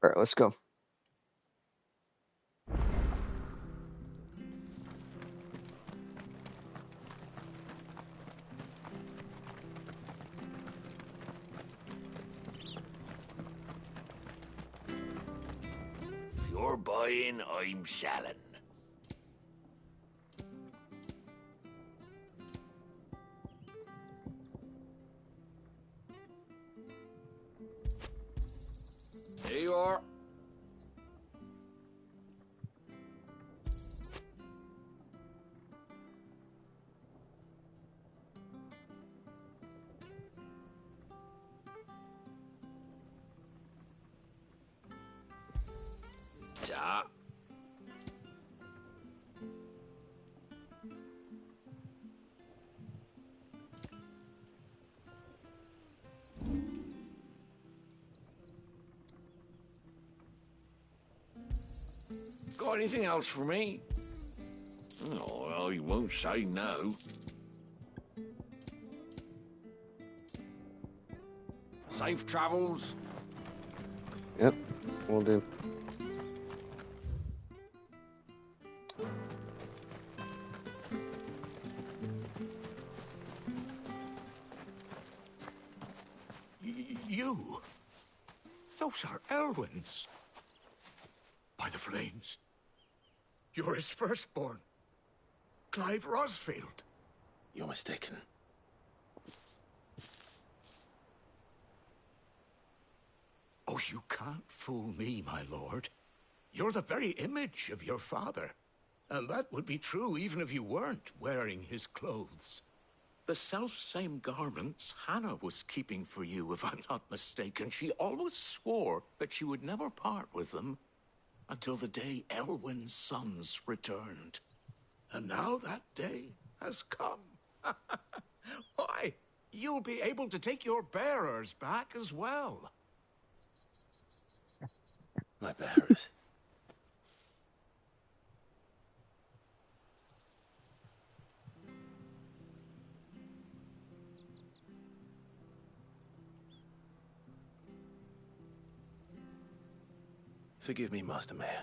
All right, let's go. If you're buying, I'm selling. Here you are. Ja. Got anything else for me? Oh, I won't say no. Safe travels. Yep, we'll do. You? Those are Elwyn's. By the flames. You're his firstborn. Clive Rosfield. You're mistaken. Oh, you can't fool me, my lord. You're the very image of your father. And that would be true even if you weren't wearing his clothes. The self-same garments Hannah was keeping for you, if I'm not mistaken. She always swore that she would never part with them until the day Elwyn's sons returned. And now that day has come. Why, you'll be able to take your bearers back as well. My bearers. Forgive me, Master Mayor.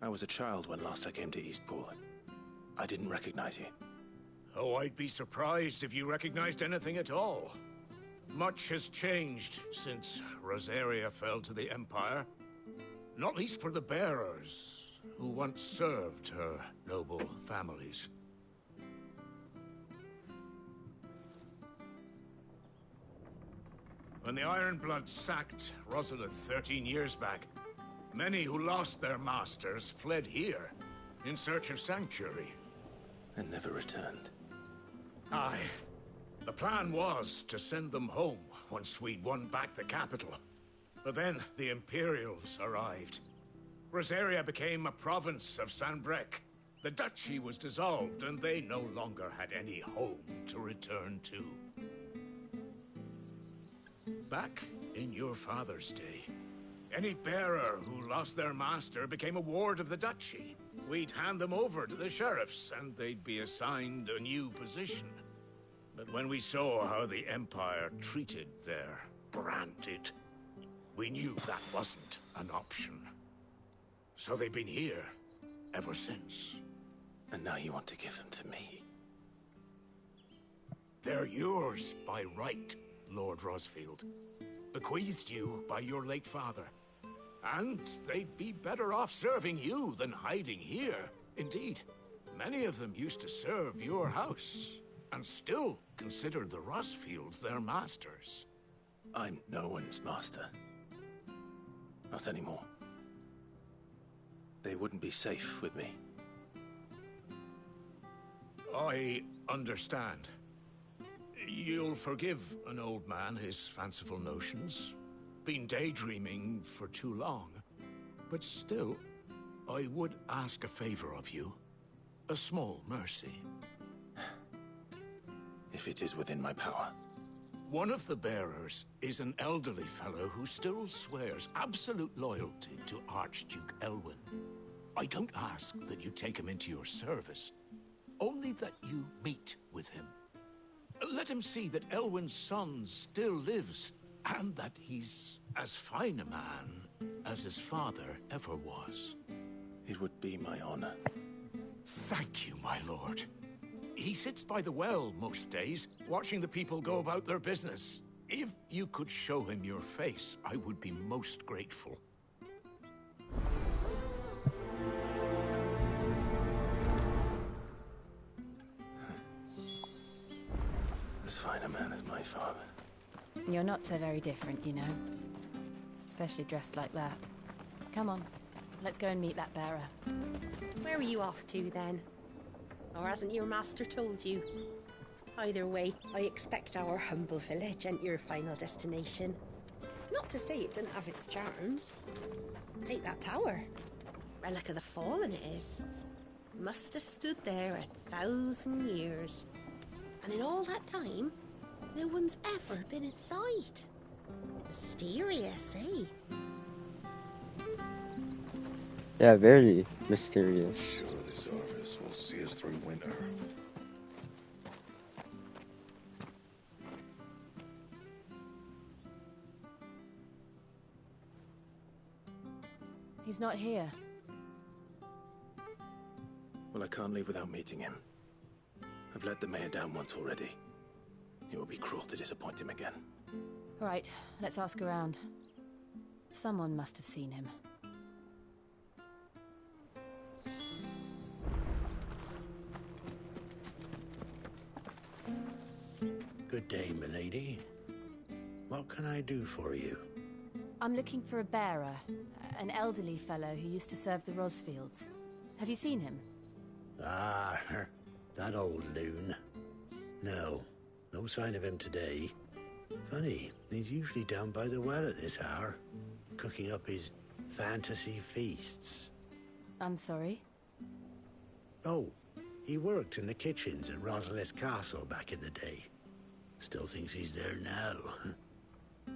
I was a child when last I came to Eastpool. I didn't recognize you. Oh, I'd be surprised if you recognized anything at all. Much has changed since Rosaria fell to the Empire. Not least for the bearers, who once served her noble families. When the Ironbloods sacked Rosalith 13 years back, many who lost their masters fled here, in search of sanctuary. And never returned. Aye. The plan was to send them home once we'd won back the capital. But then the Imperials arrived. Rosaria became a province of Sanbreque. The duchy was dissolved, and they no longer had any home to return to. Back in your father's day, any bearer who lost their master became a ward of the duchy. We'd hand them over to the sheriffs, and they'd be assigned a new position. But when we saw how the Empire treated their branded, we knew that wasn't an option. So they've been here ever since. And now you want to give them to me? They're yours by right, Lord Rosfield. Bequeathed you by your late father. And they'd be better off serving you than hiding here. Indeed, many of them used to serve your house, and still considered the Rosfields their masters. I'm no one's master. Not anymore. They wouldn't be safe with me. I understand. You'll forgive an old man his fanciful notions. Been daydreaming for too long. But still, I would ask a favor of you. A small mercy. If it is within my power. One of the bearers is an elderly fellow who still swears absolute loyalty to Archduke Elwyn. I don't ask that you take him into your service, only that you meet with him. Let him see that Elwyn's son still lives, and that he's as fine a man as his father ever was. It would be my honor. Thank you, my lord. He sits by the well most days, watching the people go about their business. If you could show him your face, I would be most grateful. As fine a man as my father. You're not so very different, you know. Especially dressed like that. Come on, let's go and meet that bearer. Where are you off to, then? Or hasn't your master told you? Either way, I expect our humble village ain't your final destination. Not to say it didn't have its charms. Take that tower. Relic of the Fallen it is. Must have stood there 1,000 years. And in all that time, no one's ever been inside. Mysterious, eh? Yeah, very mysterious. Sure, this office will see us through winter. He's not here. Well, I can't leave without meeting him. I've let the mayor down once already. It would be cruel to disappoint him again. All right, let's ask around. Someone must have seen him. Good day, milady. What can I do for you? I'm looking for a bearer, an elderly fellow who used to serve the Rosfields. Have you seen him? Ah, that old loon. No, no sign of him today. Funny, he's usually down by the well at this hour, cooking up his fantasy feasts. I'm sorry? Oh, he worked in the kitchens at Rosalith Castle back in the day. Still thinks he's there now.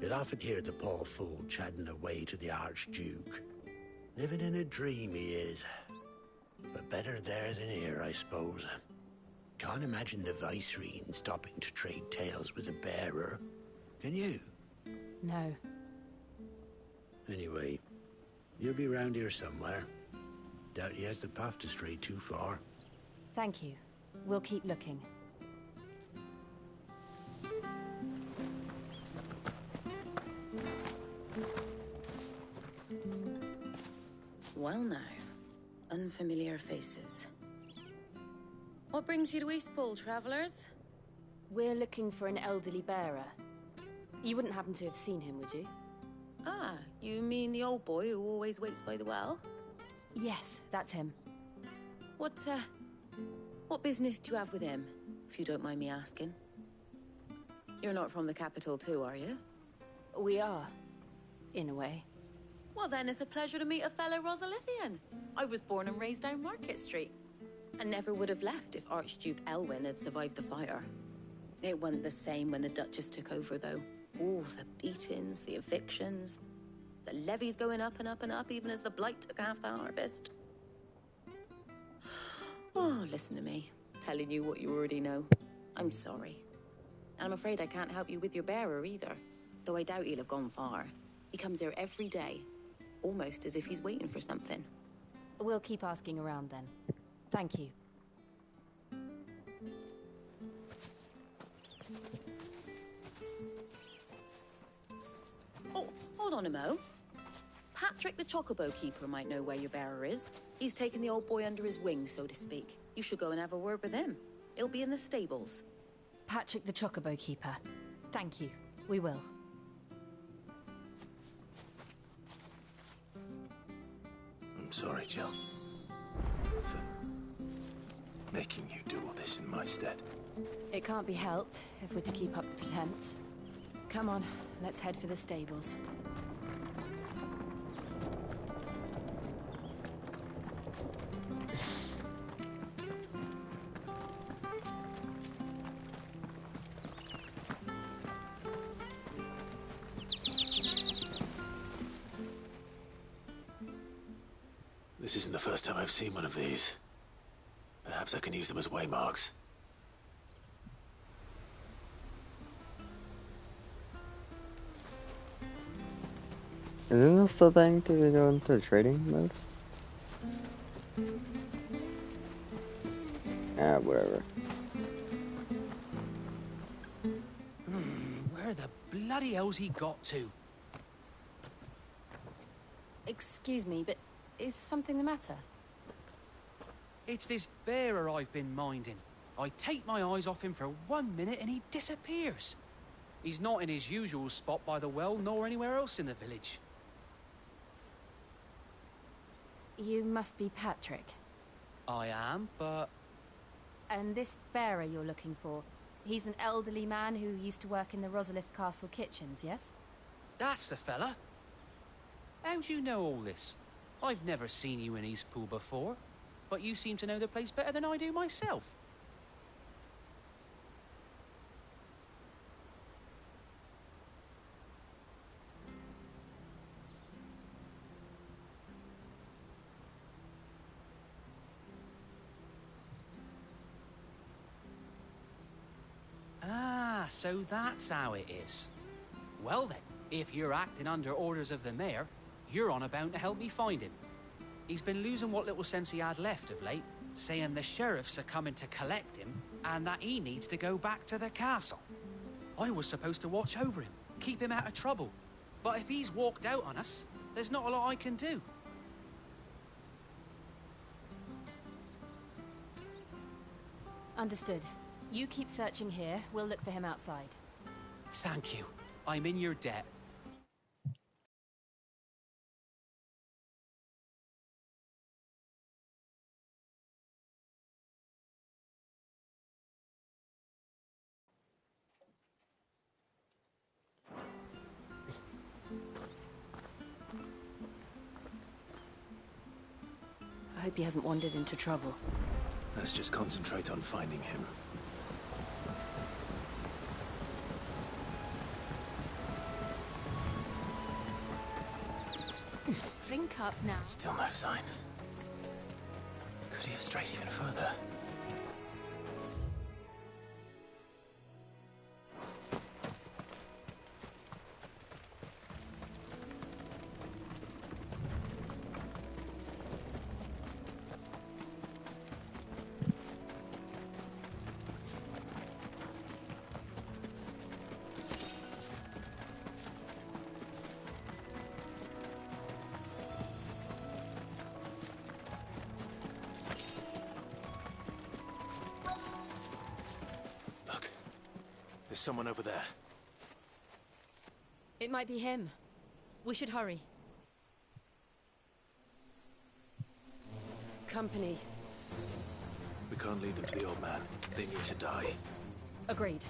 You'd often hear the poor fool chatting away to the Archduke. Living in a dream he is. But better there than here, I suppose. Can't imagine the Viceroy stopping to trade tales with a bearer. Can you? No. Anyway, you'll be round here somewhere. Doubt he has the path to stray too far. Thank you. We'll keep looking. Well now, unfamiliar faces. What brings you to Eastpool, travelers? We're looking for an elderly bearer. You wouldn't happen to have seen him, would you? Ah, you mean the old boy who always waits by the well? Yes, that's him. What business do you have with him, if you don't mind me asking? You're not from the capital too, are you? We are, in a way. Well then, it's a pleasure to meet a fellow Rosalithian. I was born and raised down Market Street. And never would have left if Archduke Elwyn had survived the fire. It wasn't the same when the Duchess took over, though. All the beatings, the evictions, the levies going up and up and up, even as the blight took half the harvest. Oh, listen to me, telling you what you already know. I'm sorry. And I'm afraid I can't help you with your bearer either, though I doubt he'll have gone far. He comes here every day, almost as if he's waiting for something. We'll keep asking around then. Thank you. Oh, hold on a mo. Patrick the Chocobo Keeper might know where your bearer is. He's taken the old boy under his wing, so to speak. You should go and have a word with him. He'll be in the stables. Patrick the Chocobo Keeper. Thank you. We will. I'm sorry, Jill. For making you do all this in my stead. It can't be helped if we're to keep up the pretense. Come on, let's head for the stables. This isn't the first time I've seen one of these. Perhaps I can use them as waymarks. Isn't this the thing to go into trading mode? Ah, whatever. Where the bloody hell's he got to? Excuse me, but is something the matter? It's this bearer I've been minding. I take my eyes off him for 1 minute and he disappears. He's not in his usual spot by the well, nor anywhere else in the village. You must be Patrick. I am, but... And this bearer you're looking for, he's an elderly man who used to work in the Rosalith Castle kitchens, yes? That's the fella. How do you know all this? I've never seen you in Eastpool before, but you seem to know the place better than I do myself. Ah, so that's how it is. Well then, if you're acting under orders of the mayor, you're on about to help me find him. He's been losing what little sense he had left of late, saying the sheriffs are coming to collect him, and that he needs to go back to the castle. I was supposed to watch over him, keep him out of trouble. But if he's walked out on us, there's not a lot I can do. Understood. You keep searching here, we'll look for him outside. Thank you. I'm in your debt. I hope he hasn't wandered into trouble. Let's just concentrate on finding him. Drink up now. Still no sign. Could he have strayed even further? There's someone over there. It might be him. We should hurry. Company. We can't lead them to the old man. They need to die. Agreed.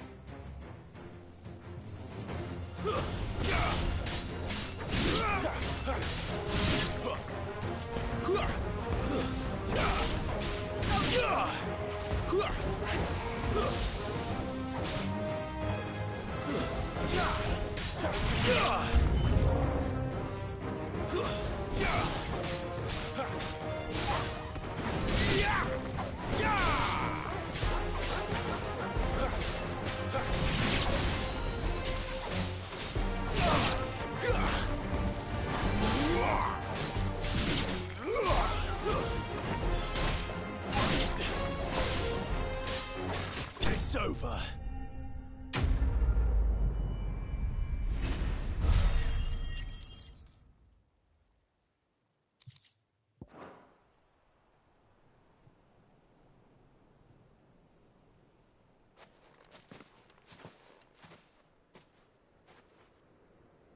It's over.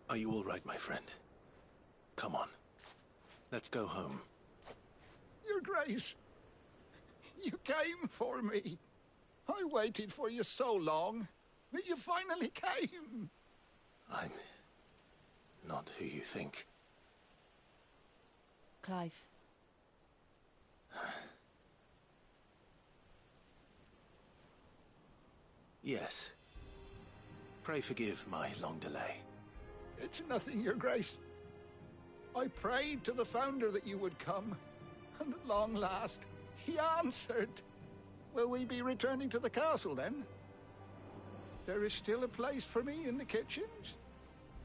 Are you all right, my friend? Come on. Let's go home. Your Grace, you came for me. I waited for you so long, but you finally came. I'm not who you think. Clive. Yes. Pray forgive my long delay. It's nothing, Your Grace. I prayed to the Founder that you would come, and at long last, he answered. Will we be returning to the castle, then? There is still a place for me in the kitchens?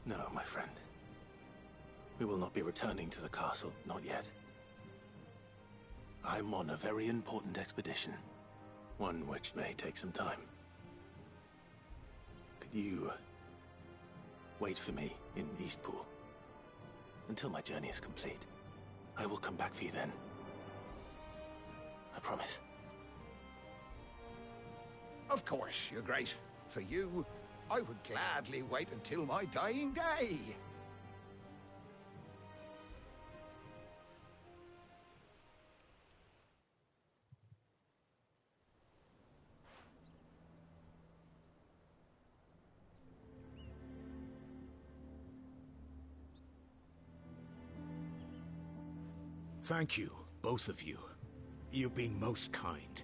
No, my friend. We will not be returning to the castle, not yet. I'm on a very important expedition, one which may take some time. Could you wait for me in Eastpool until my journey is complete? I will come back for you then. I promise. Of course, Your Grace. For you, I would gladly wait until my dying day. Thank you, both of you. You've been most kind.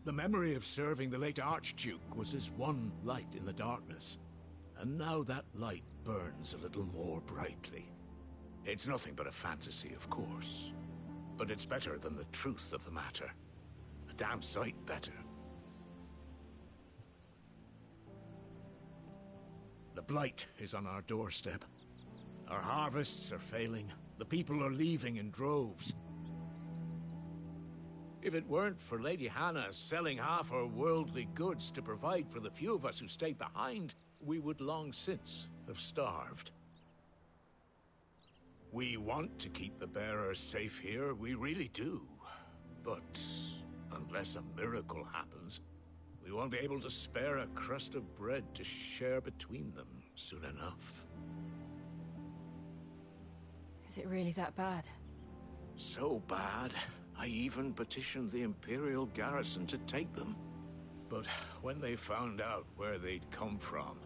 The memory of serving the late Archduke was as one light in the darkness, and now that light burns a little more brightly. It's nothing but a fantasy, of course, but it's better than the truth of the matter. A damn sight better. The blight is on our doorstep. Our harvests are failing. The people are leaving in droves. If it weren't for Lady Hannah selling half her worldly goods to provide for the few of us who stay behind, we would long since have starved. We want to keep the bearers safe here, we really do. But unless a miracle happens, we won't be able to spare a crust of bread to share between them soon enough. Is it really that bad? So bad, I even petitioned the Imperial garrison to take them. But when they found out where they'd come from,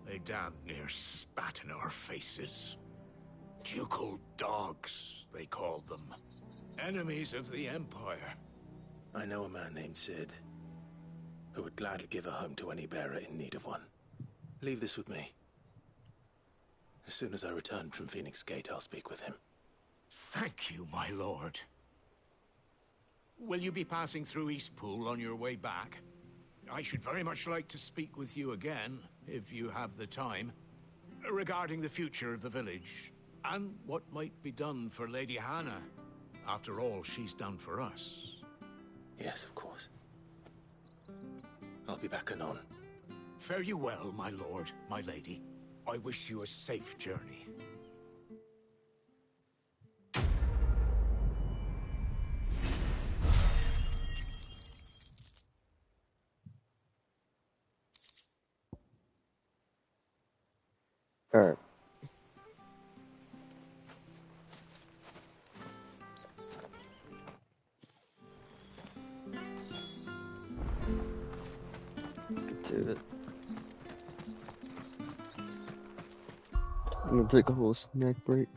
they damn near spat in our faces. Ducal dogs, they called them. Enemies of the Empire. I know a man named Sid, who would gladly give a home to any bearer in need of one. Leave this with me. As soon as I return from Phoenix Gate, I'll speak with him. Thank you, my lord. Will you be passing through Eastpool on your way back? I should very much like to speak with you again, if you have the time, regarding the future of the village, and what might be done for Lady Hannah, after all she's done for us. Yes, of course. I'll be back anon. Fare you well, my lord, my lady. I wish you a safe journey. Alright. Get to it. I'm gonna take a whole snack break.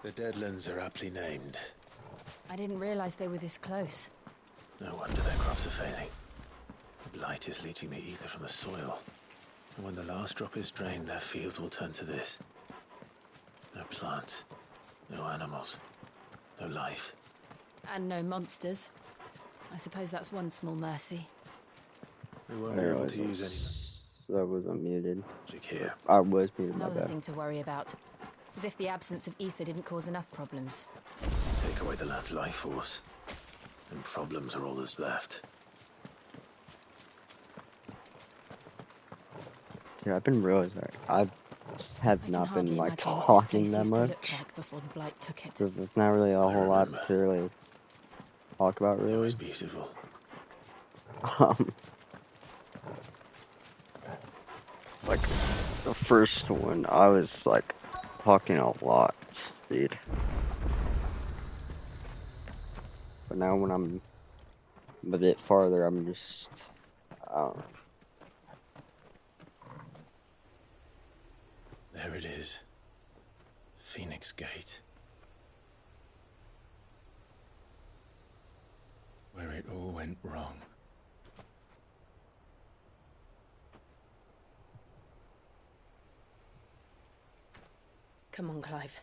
The Deadlands are aptly named. I didn't realize they were this close. No wonder their crops are failing. The blight is leaching the ether from the soil. And when the last drop is drained, their fields will turn to this. No plants, no animals, no life. And no monsters. I suppose that's one small mercy. We won't be able to use any I was unmuted. magic here. I was muted, my Another bad. thing to worry about. As if the absence of ether didn't cause enough problems. Take away the lad's life force, and problems are all that's left. Yeah, I've been realizing I have I can not been hardly like imagine what this talking place that used to much. look like before the blight took it. There's not really a whole lot remember. to really talk about, It really. was beautiful. Um, like the first one, I was like talking a lot, dude. But now when I'm a bit farther, I'm just, I don't know. There it is. Phoenix Gate. Where it all went wrong. Come on, Clive.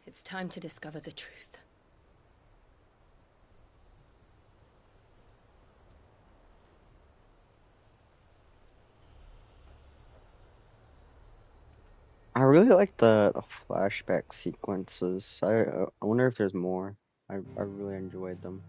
It's time to discover the truth. I really like the flashback sequences. I wonder if there's more. I really enjoyed them.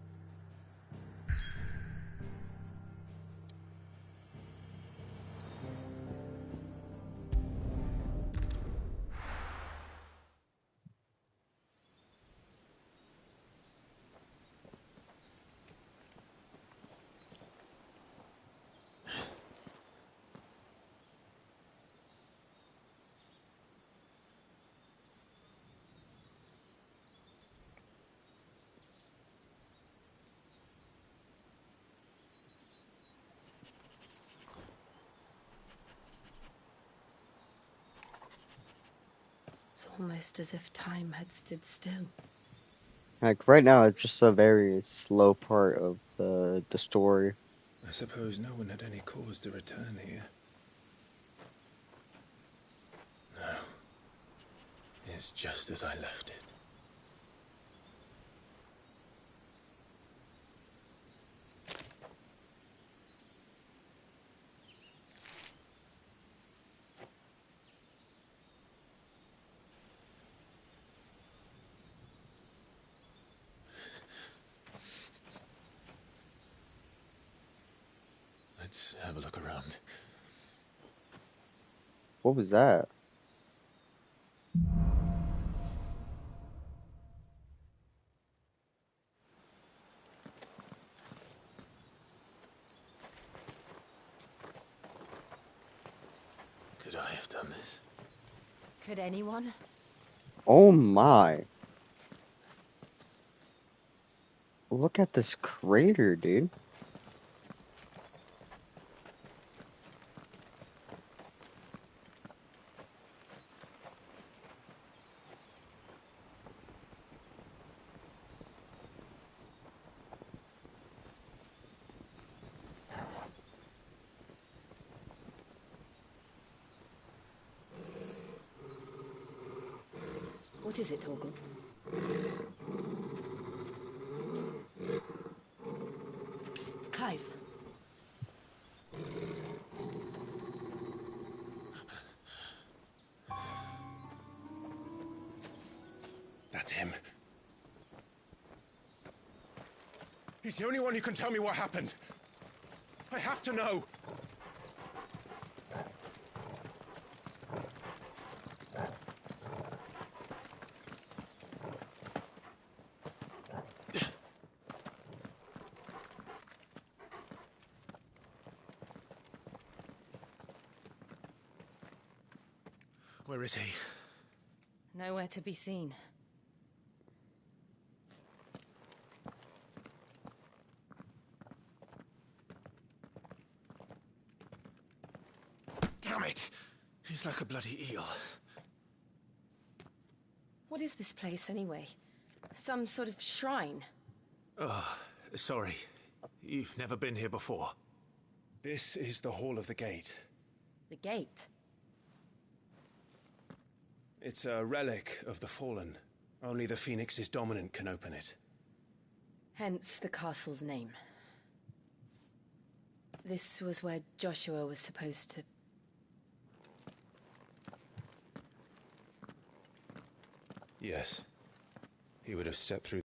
It's almost as if time had stood still. Like right now, it's just a very slow part of the story. I suppose no one had any cause to return here. No. It's just as I left it. Let's have a look around. What was that? Could I have done this? Could anyone? Oh my! Look at this crater, dude. What is it, Torgal? Clive. That's him. He's the only one who can tell me what happened. I have to know. Where is he? Nowhere to be seen. Damn it! right. He's like a bloody eel. What is this place, anyway? Some sort of shrine? Oh, sorry. You've never been here before. This is the Hall of the Gate. The gate? It's a relic of the Fallen. Only the Phoenix's dominant can open it. Hence the castle's name. This was where Joshua was supposed to... Yes. He would have stepped through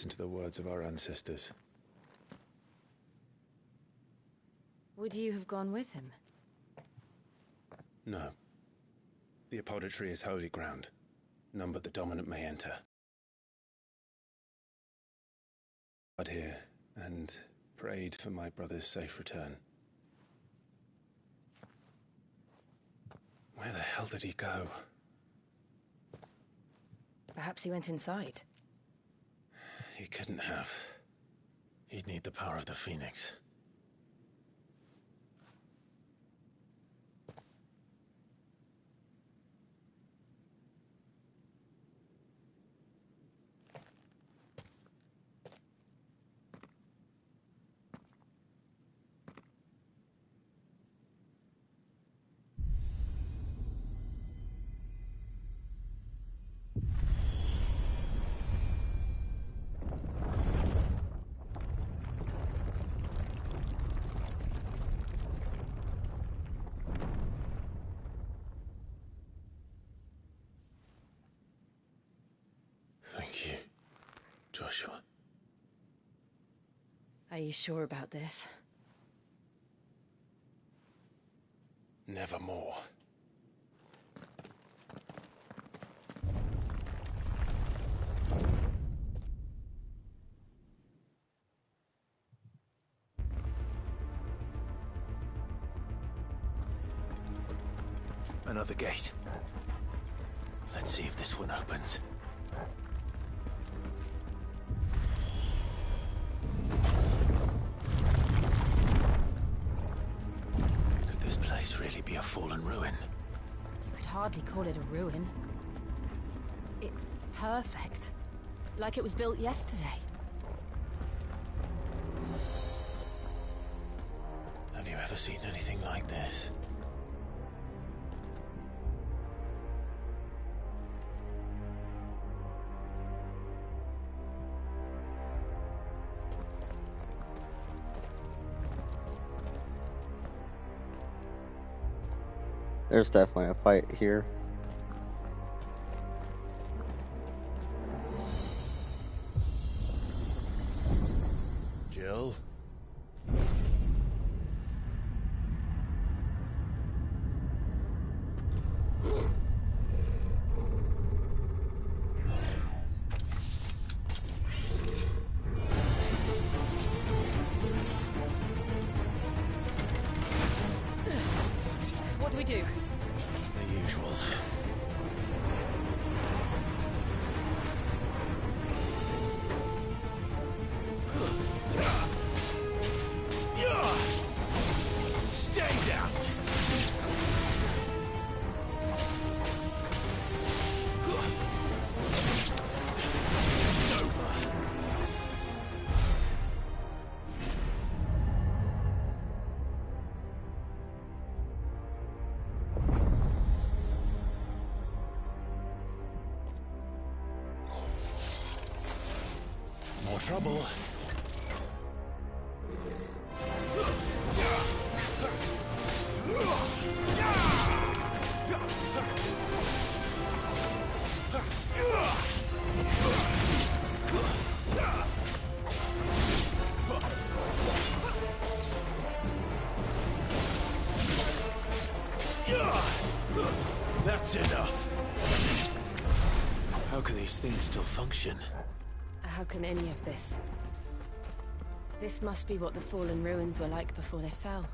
into the words of our ancestors. Would you have gone with him? No. The apodatory is holy ground. None but the dominant may enter. God here, and prayed for my brother's safe return. Where the hell did he go? Perhaps he went inside. He couldn't have. He'd need the power of the Phoenix. Thank you, Joshua. Are you sure about this? Nevermore. Another gate. Let's see if this one opens. Could this place really be a fallen ruin? You could hardly call it a ruin. It's perfect. Like it was built yesterday. Have you ever seen anything like this? There's definitely a fight here. Jill? What do we do? The usual. Stay down! It's over. More trouble. That's enough. How can these things still function? How can any of this? This must be what the fallen ruins were like before they fell.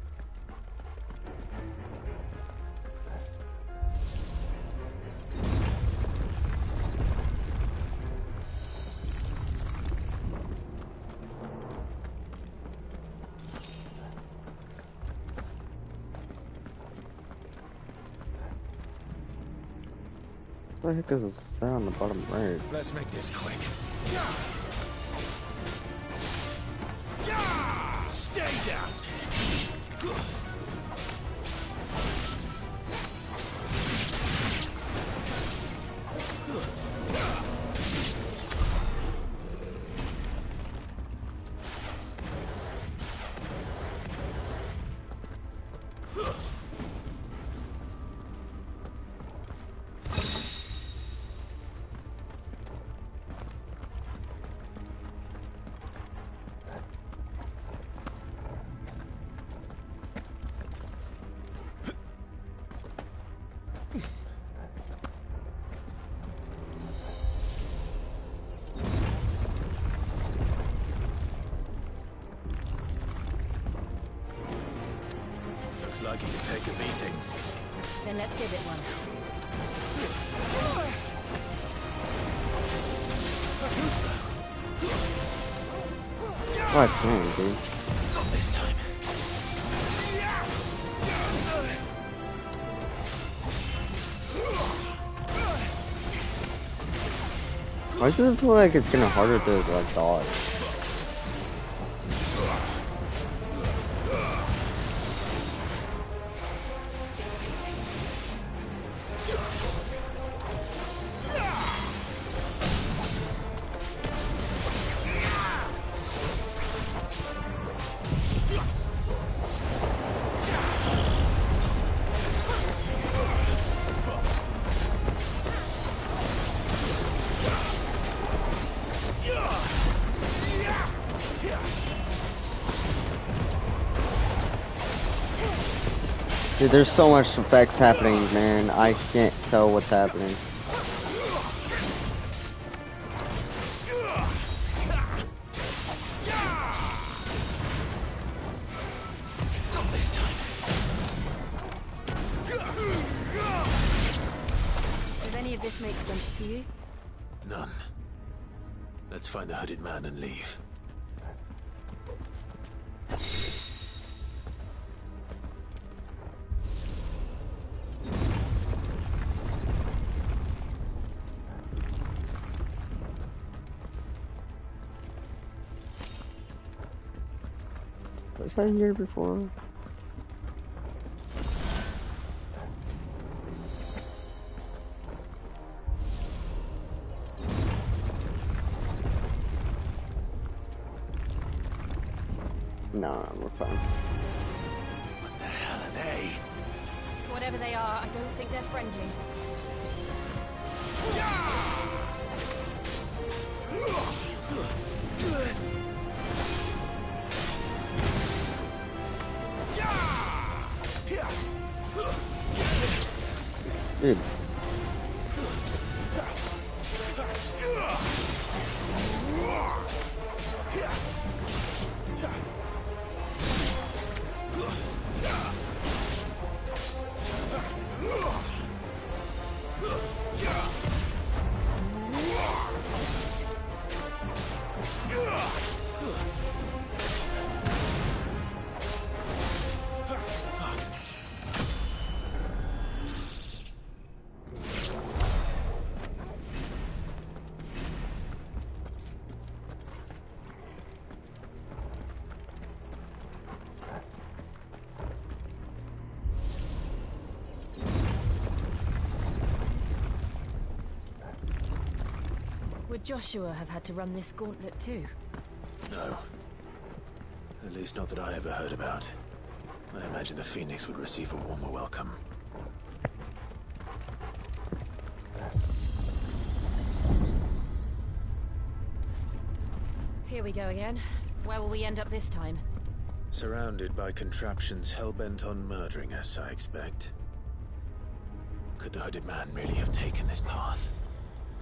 What the heck is this down on the bottom right? Let's make this quick. Stay down. Looks like he can take a beating. Then let's give it one. Too slow. What dang, dude? Not this time. Why does it feel like it's getting harder to like dodge? Dude, there's so much effects happening, man. I can't tell what's happening. Not this time. Does any of this make sense to you? None. Let's find the hooded man and leave. Was I here before? Nah, we're fine. What the hell are they? Whatever they are, I don't think they're friendly. Dude. Would Joshua have had to run this gauntlet too? No. At least not that I ever heard about. I imagine the Phoenix would receive a warmer welcome. Here we go again. Where will we end up this time? Surrounded by contraptions hell-bent on murdering us, I expect. Could the hooded man really have taken this path?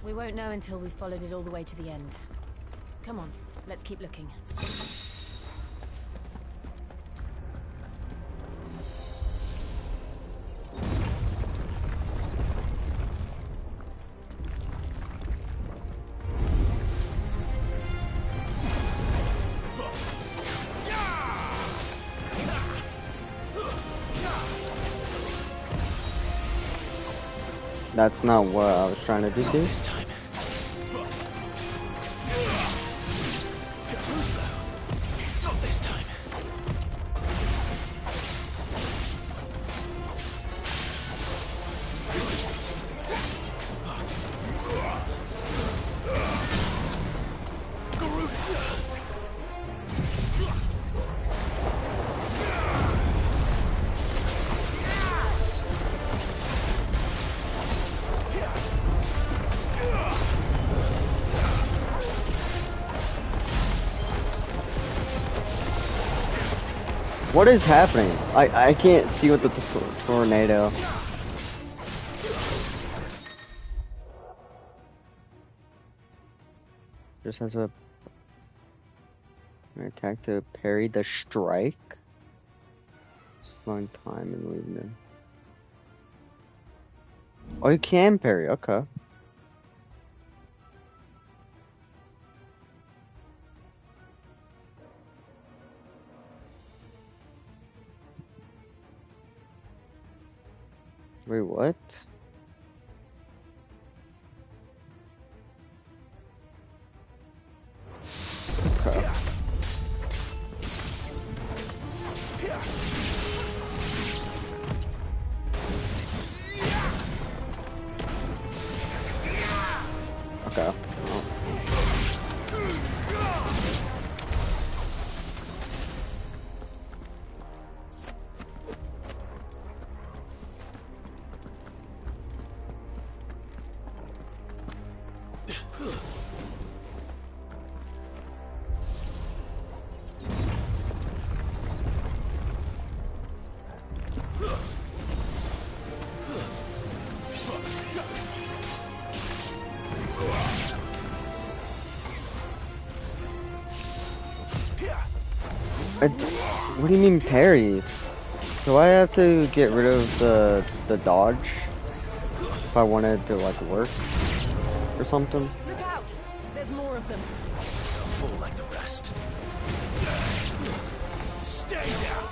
We won't know until we've followed it all the way to the end. Come on, let's keep looking. That's not what I was trying to do. Not See? this time. You're too slow. Not this time. What is happening? I can't see with the tornado. Just has an attack to parry the strike. Slowing time and leaving them. Oh, you can parry. Okay. Wait, what? Okay. Okay. Oh. What do you mean parry? Do I have to get rid of the dodge if I wanted to like work or something? Look out! There's more of them. They'll fall like the rest. Stay down.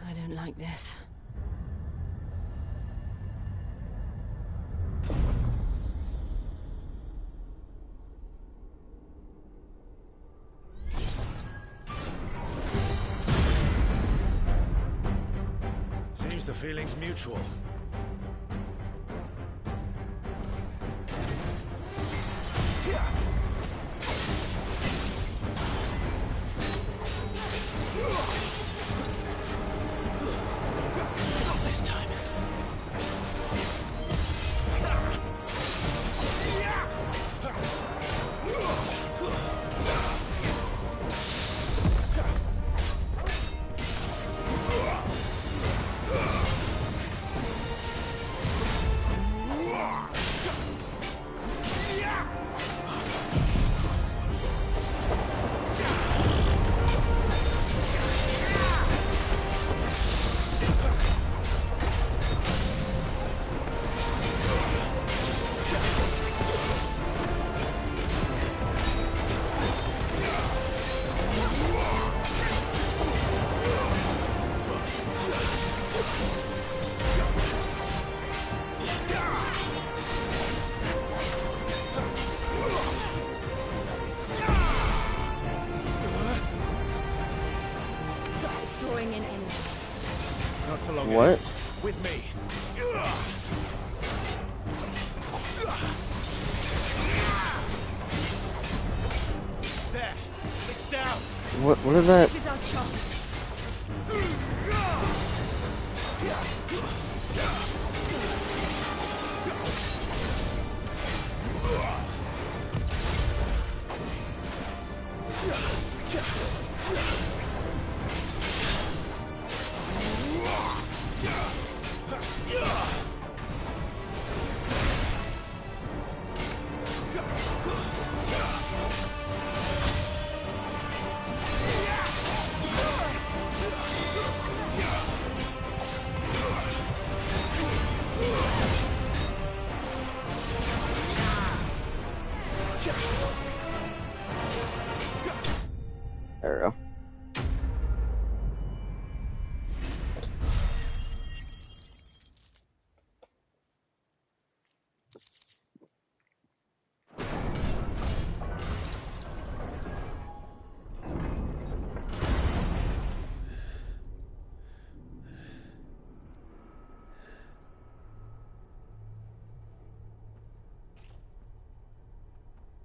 I don't like this. Seems the feeling's mutual. Not this time. for long, What? isn't it? With me. There. It's down. What is that? This is our chance. There we go.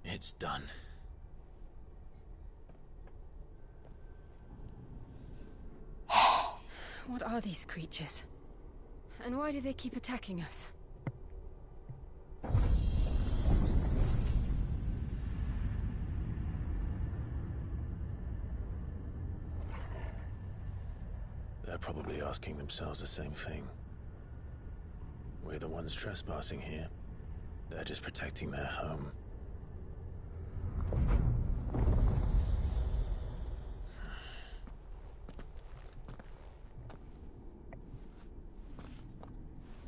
It's done. What are these creatures? And why do they keep attacking us? They're probably asking themselves the same thing. We're the ones trespassing here. They're just protecting their home.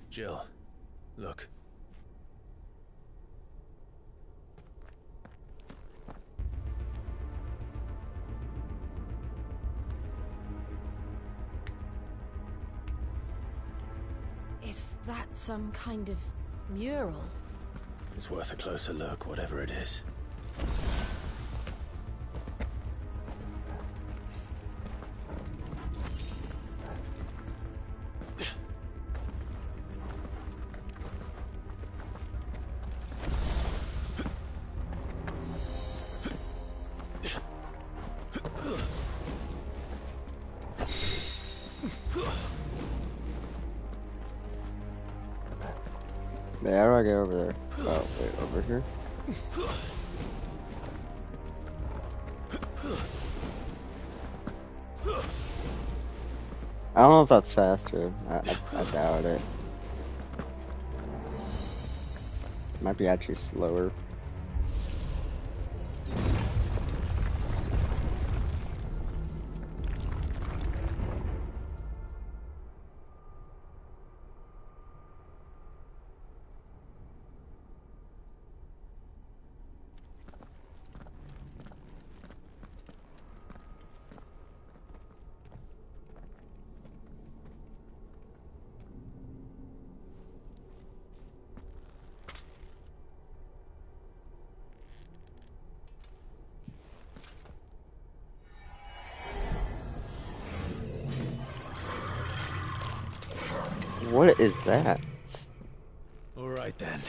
Jill, look. Is that some kind of mural? It's worth a closer look, whatever it is. Yeah, how do I get over there? Oh, wait, over here? I don't know if that's faster. I doubt it. Might be actually slower. What is that? All right then.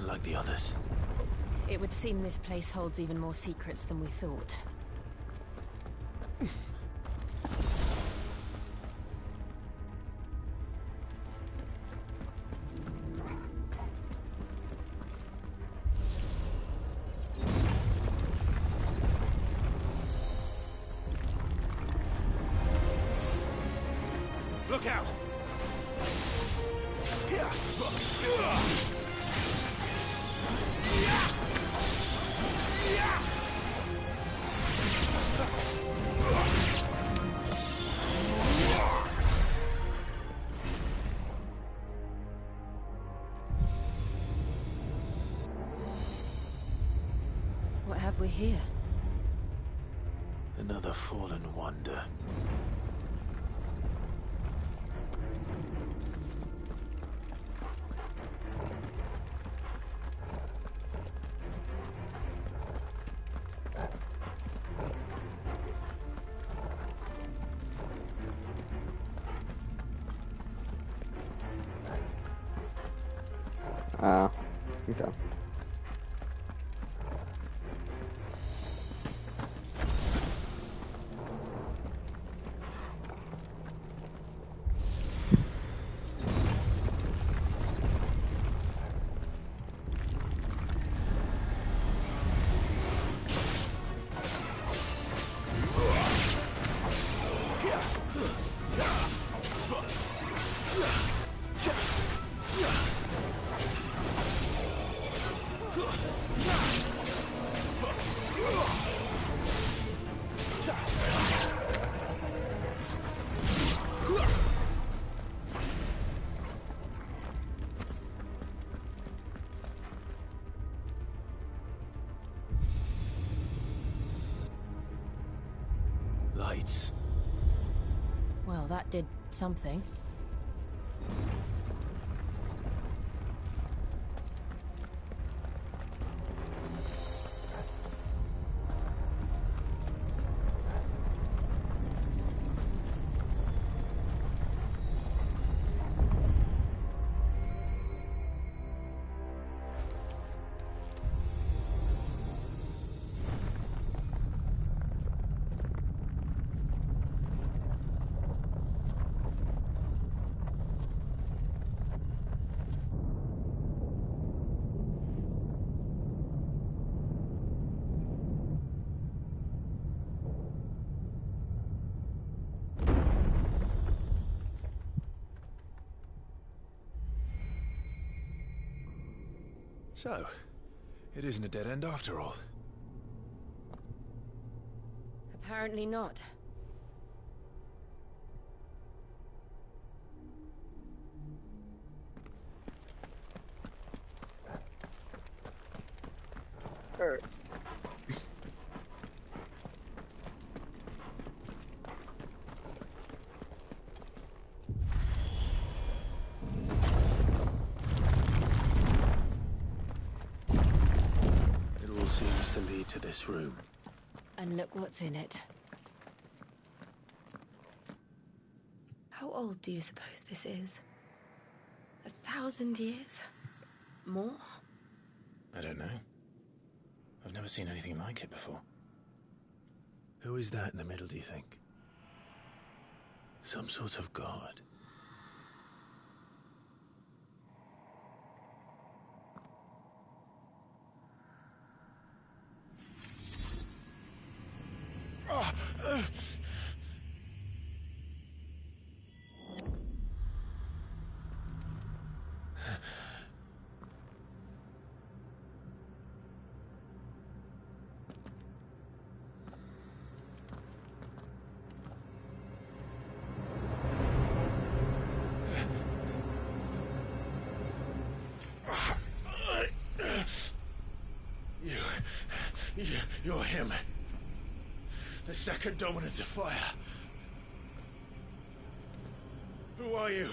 Like the others. It would seem this place holds even more secrets than we thought. out! What have we here? Another fallen wonder. Okay. Lights. Well, that did something. So, it isn't a dead end after all. Apparently not. It all seems to lead to this room. And look what's in it. How old do you suppose this is? 1,000 years? More? I don't know. I've never seen anything like it before. Who is that in the middle, do you think? Some sort of god? You're him. The second dominant of fire. Who are you?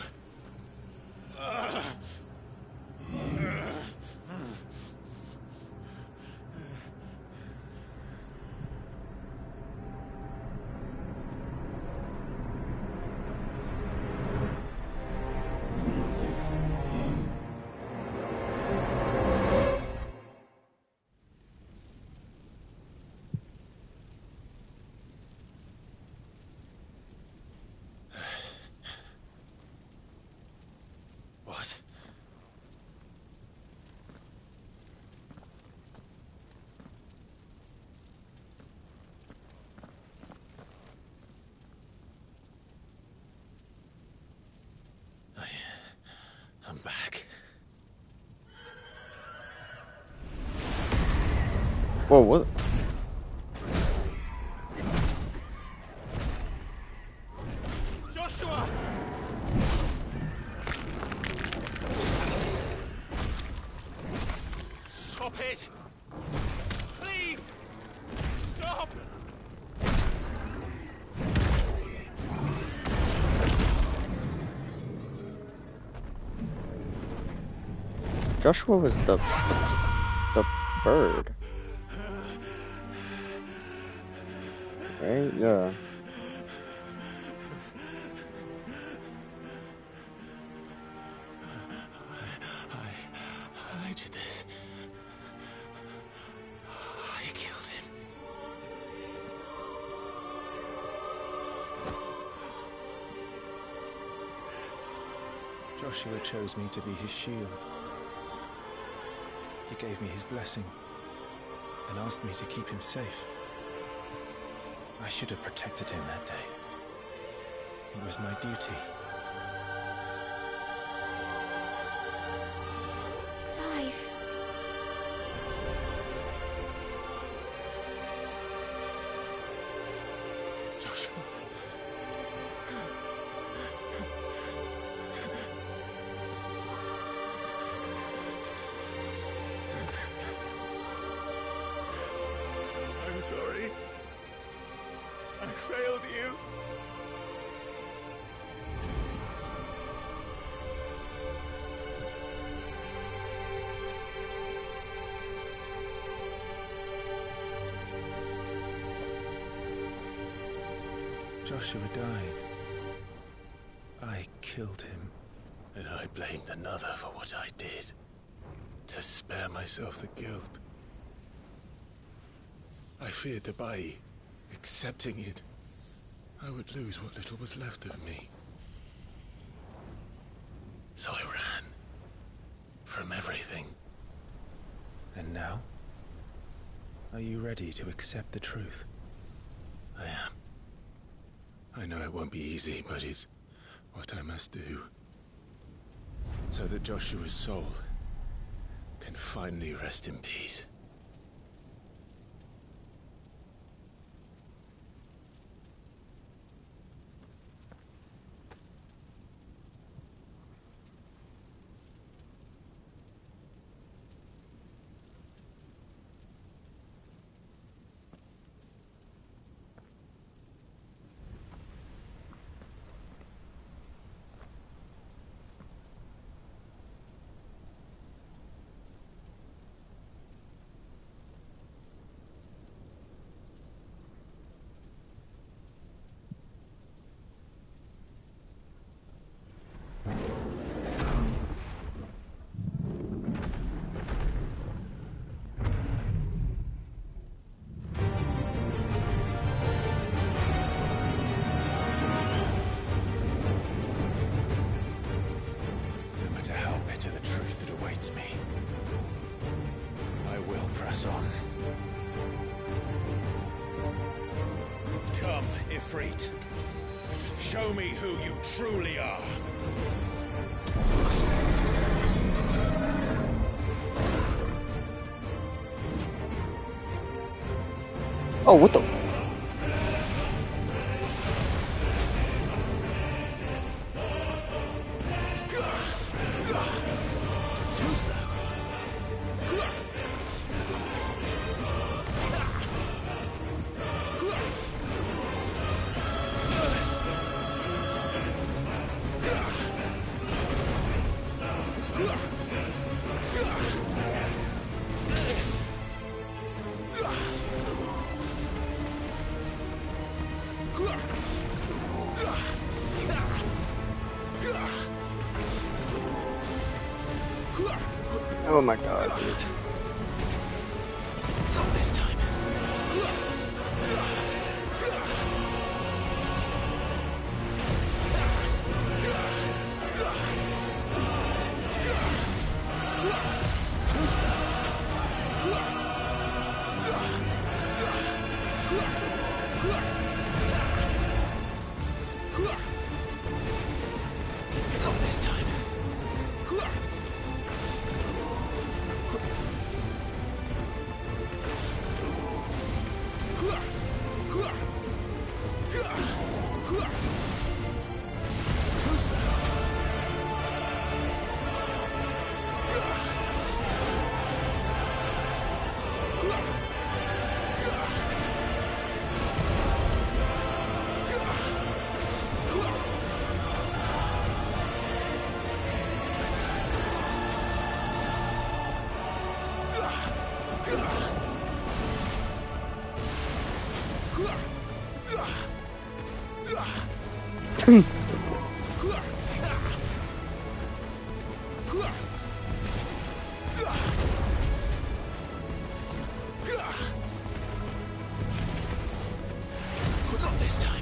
What? Whoa, what? Joshua! Stop it! Please! Stop! Joshua was the bird. Right? Yeah. I did this. I killed him. Joshua chose me to be his shield. He gave me his blessing and asked me to keep him safe. I should have protected him that day. It was my duty. Clive. Joshua. I'm sorry. I failed you. Joshua died. I killed him. And I blamed another for what I did. To spare myself the guilt. I feared that by accepting it, I would lose what little was left of me. So I ran. From everything. And now? Are you ready to accept the truth? I am. I know it won't be easy, but it's what I must do. So that Joshua's soul can finally rest in peace. Me. I will press on. Come, Ifrit. Show me who you truly are. Oh, what the? Oh my god, dude. Not this time. Not this time. Not this time.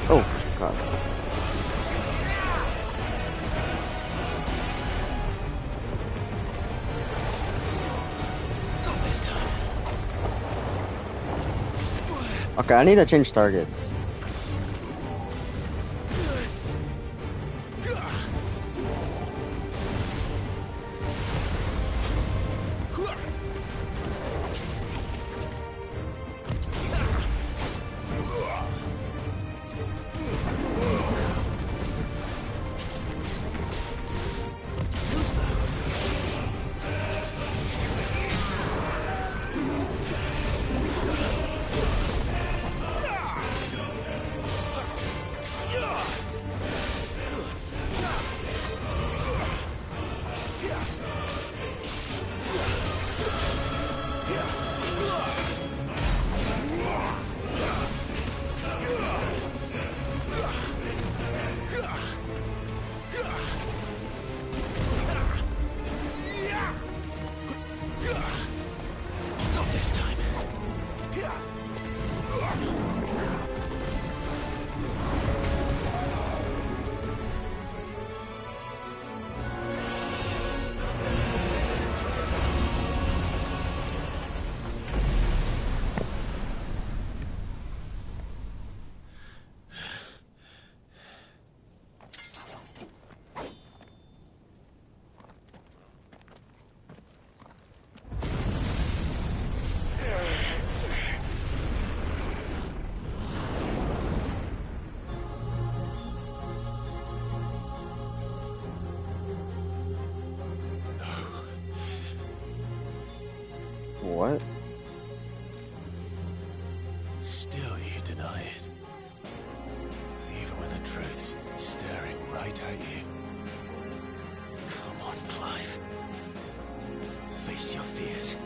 Oh, God. Not this time. Okay, I need to change targets. Too slow. Not this time. What? Still you deny it. Even when the truth's staring right at you. Come on, Clive. Face your fears.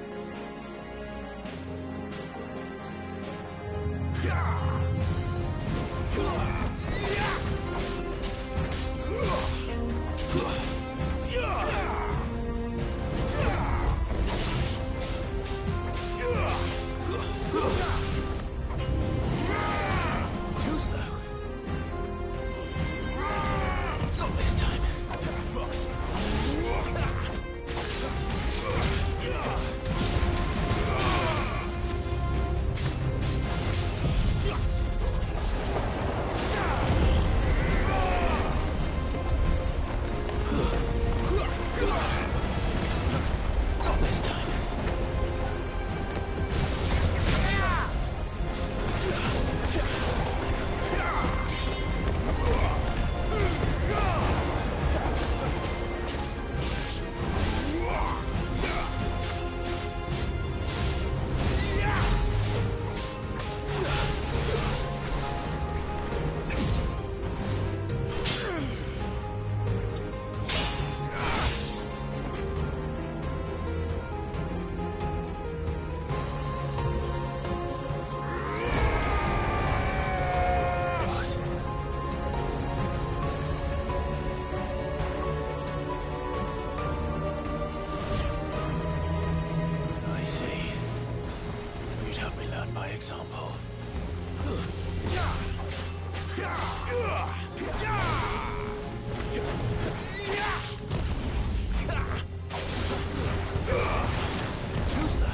Too slow. Not this time. Not this time. What? I see. You'd have me learn by example. Too slow.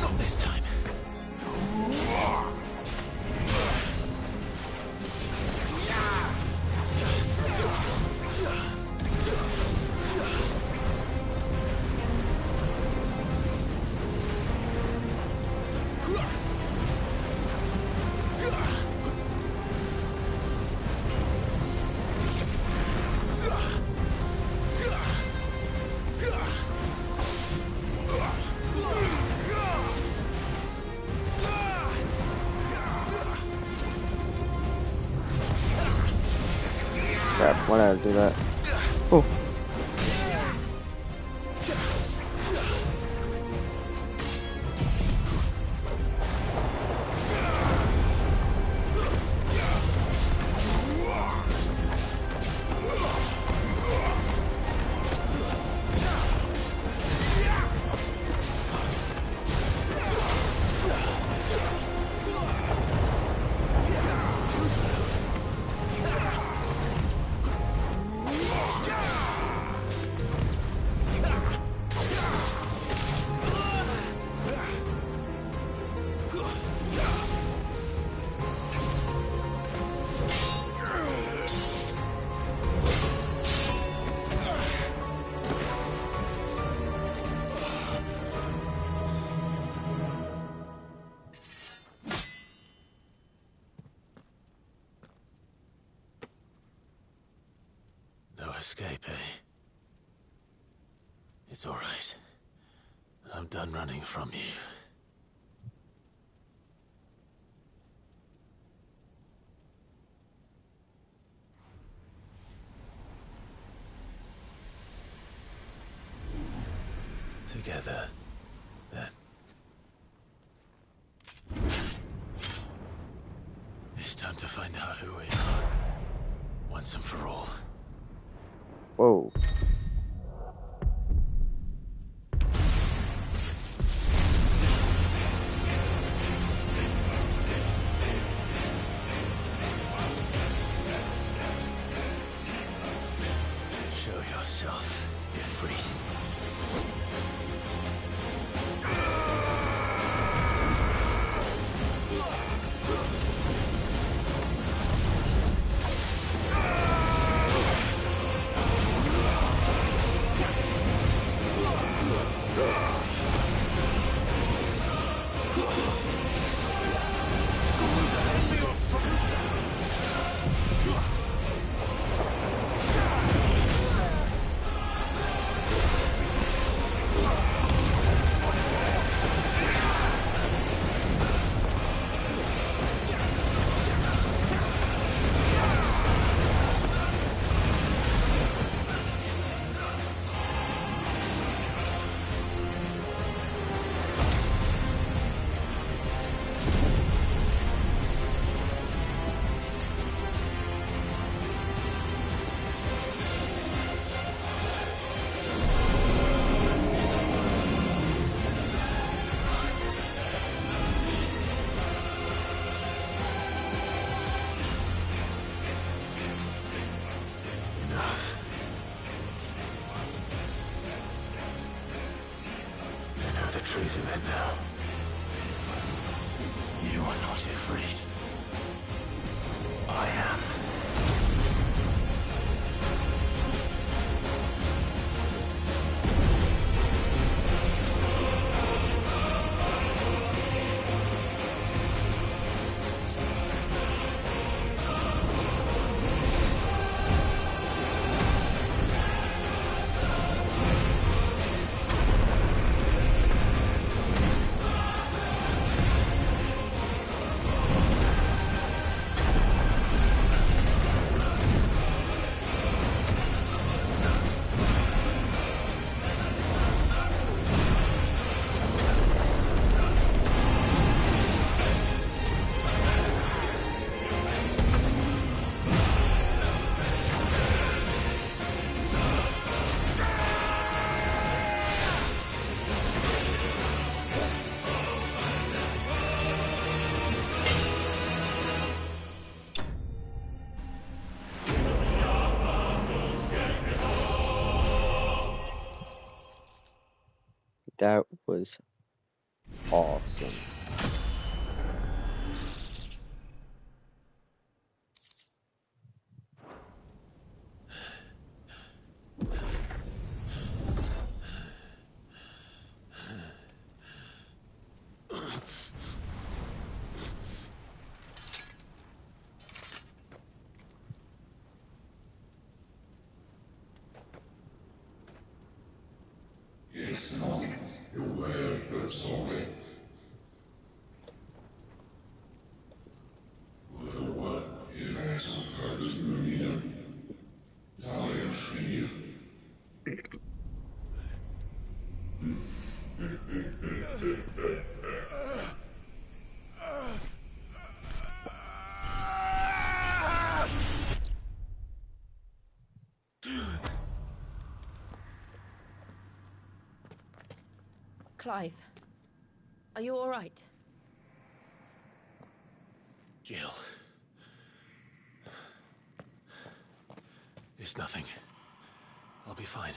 Not this time. Why did I do that? Oh. Escape, eh? It's all right. I'm done running from you. Together, then. It's time to find out who we are, once and for all. Whoa. Show yourself, Ifrit. The truth of it now. You are not afraid. I am. That was awesome. Clive, are you all right? Jill. It's nothing. I'll be fine.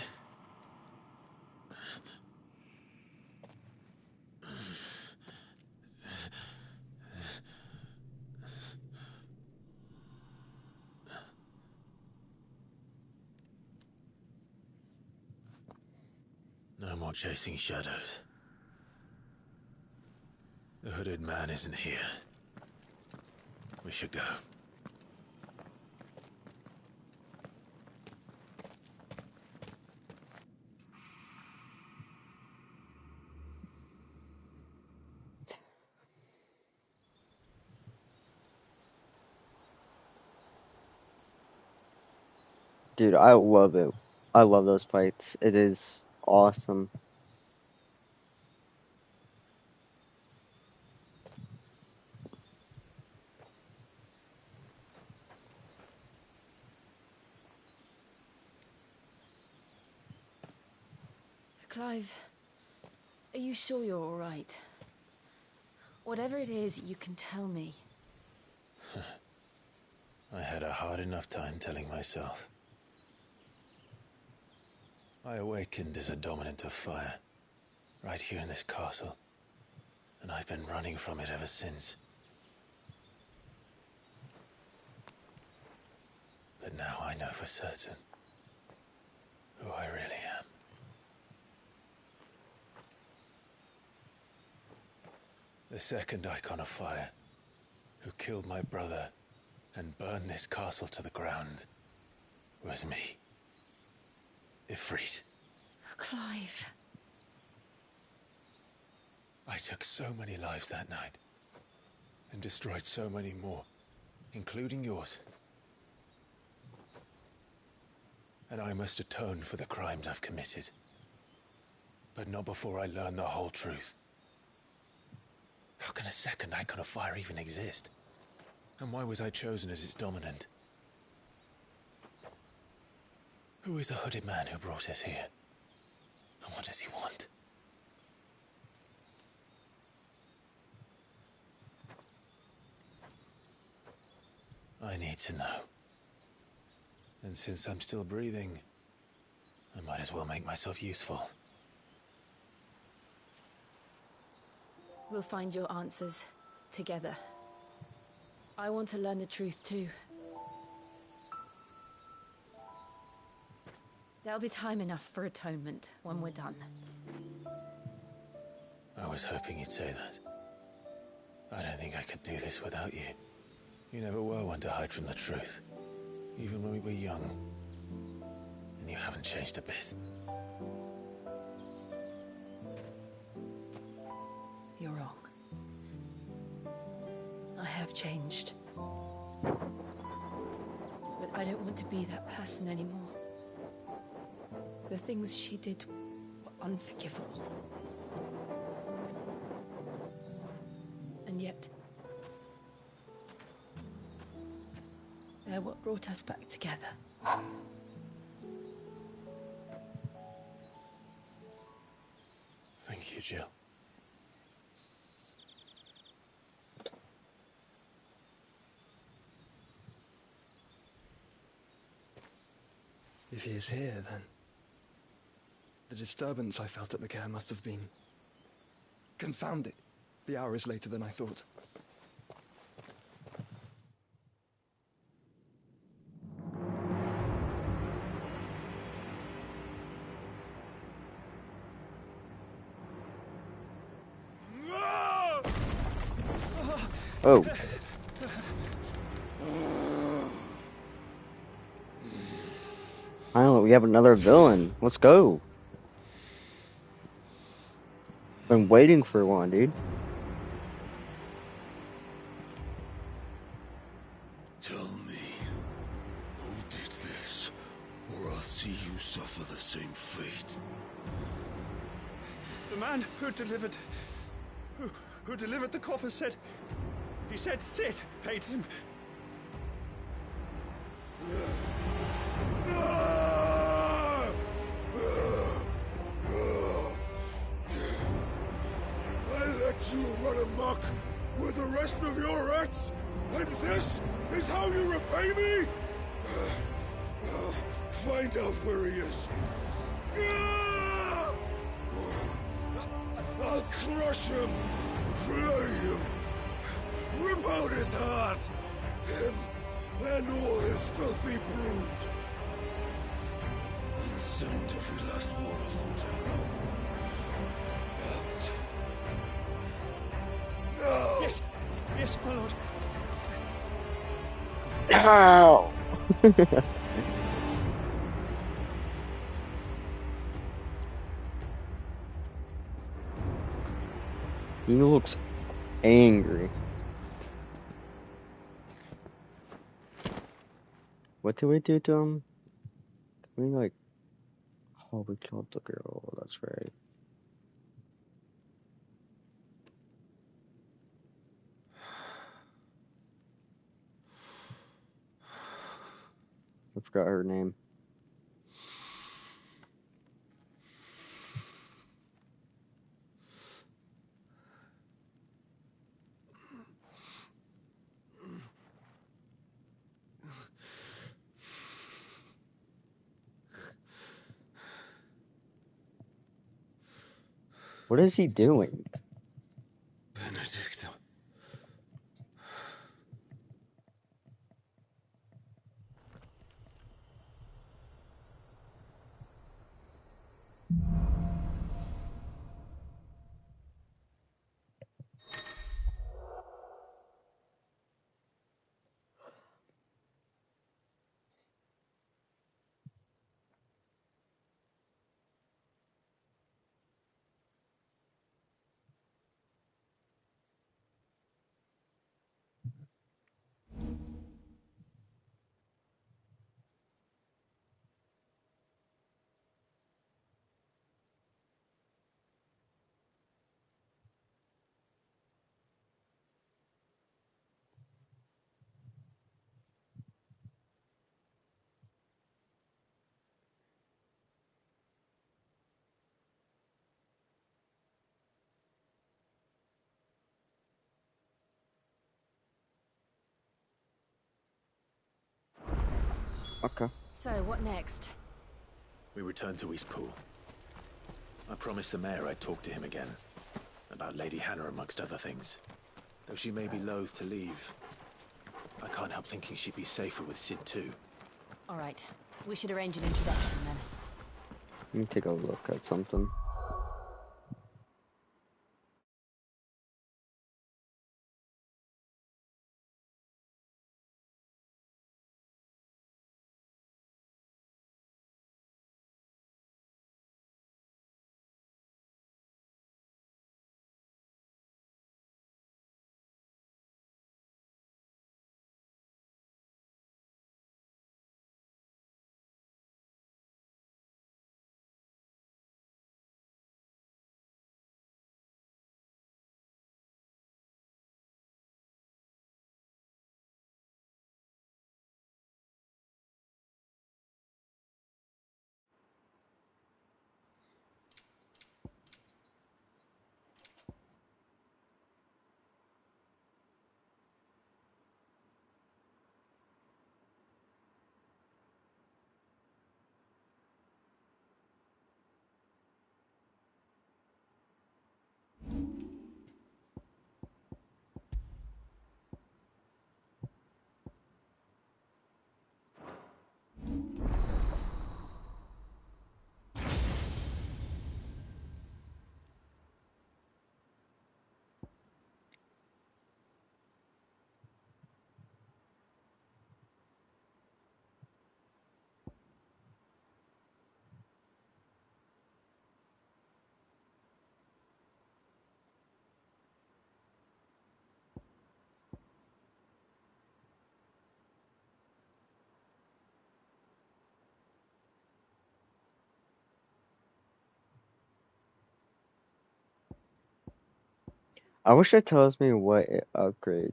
No more chasing shadows. The hooded man isn't here. We should go. Dude, I love it. I love those fights. It is awesome. Clive, are you sure you're all right? Whatever it is, you can tell me. I had a hard enough time telling myself. I awakened as a dominant of fire, right here in this castle, and I've been running from it ever since. But now I know for certain who I really am. The second icon of fire, who killed my brother and burned this castle to the ground, was me. Ifrit. Clive. I took so many lives that night, and destroyed so many more, including yours. And I must atone for the crimes I've committed. But not before I learn the whole truth. How can a second icon of fire even exist? And why was I chosen as its dominant? Who is the hooded man who brought us here? And what does he want? I need to know. And since I'm still breathing, I might as well make myself useful. We'll find your answers together. I want to learn the truth too. There'll be time enough for atonement when we're done. I was hoping you'd say that. I don't think I could do this without you. You never were one to hide from the truth, even when we were young. And you haven't changed a bit. You're wrong. I have changed. But I don't want to be that person anymore. The things she did were unforgivable. And yet, they're what brought us back together. Thank you, Jill. If he is here, then the disturbance I felt at the care must have been confounded. The hour is later than I thought. Oh. Finally, we have another villain. Let's go. Been waiting for one, dude. Tell me, who did this, or I'll see you suffer the same fate. The man who delivered... Who delivered the coffer said... He said Sid paid him. I let you run amok with the rest of your rats, and this is how you repay me? Find out where he is. I'll crush him, flay him, rip out his heart, him and all his filthy brood. And send every last one of them to hell. Out. No! Yes, yes, my lord. Ow! He looks angry. What did we do to him? We like... Oh, we killed the girl. That's right. I forgot her name. What is he doing? Benedicta. Okay. So, what next? We return to Eastpool. I promised the mayor I'd talk to him again. About Lady Hannah, amongst other things. Though she may be loath to leave, I can't help thinking she'd be safer with Sid too. All right. We should arrange an introduction then. Let me take a look at something. I wish it tells me what it upgrades.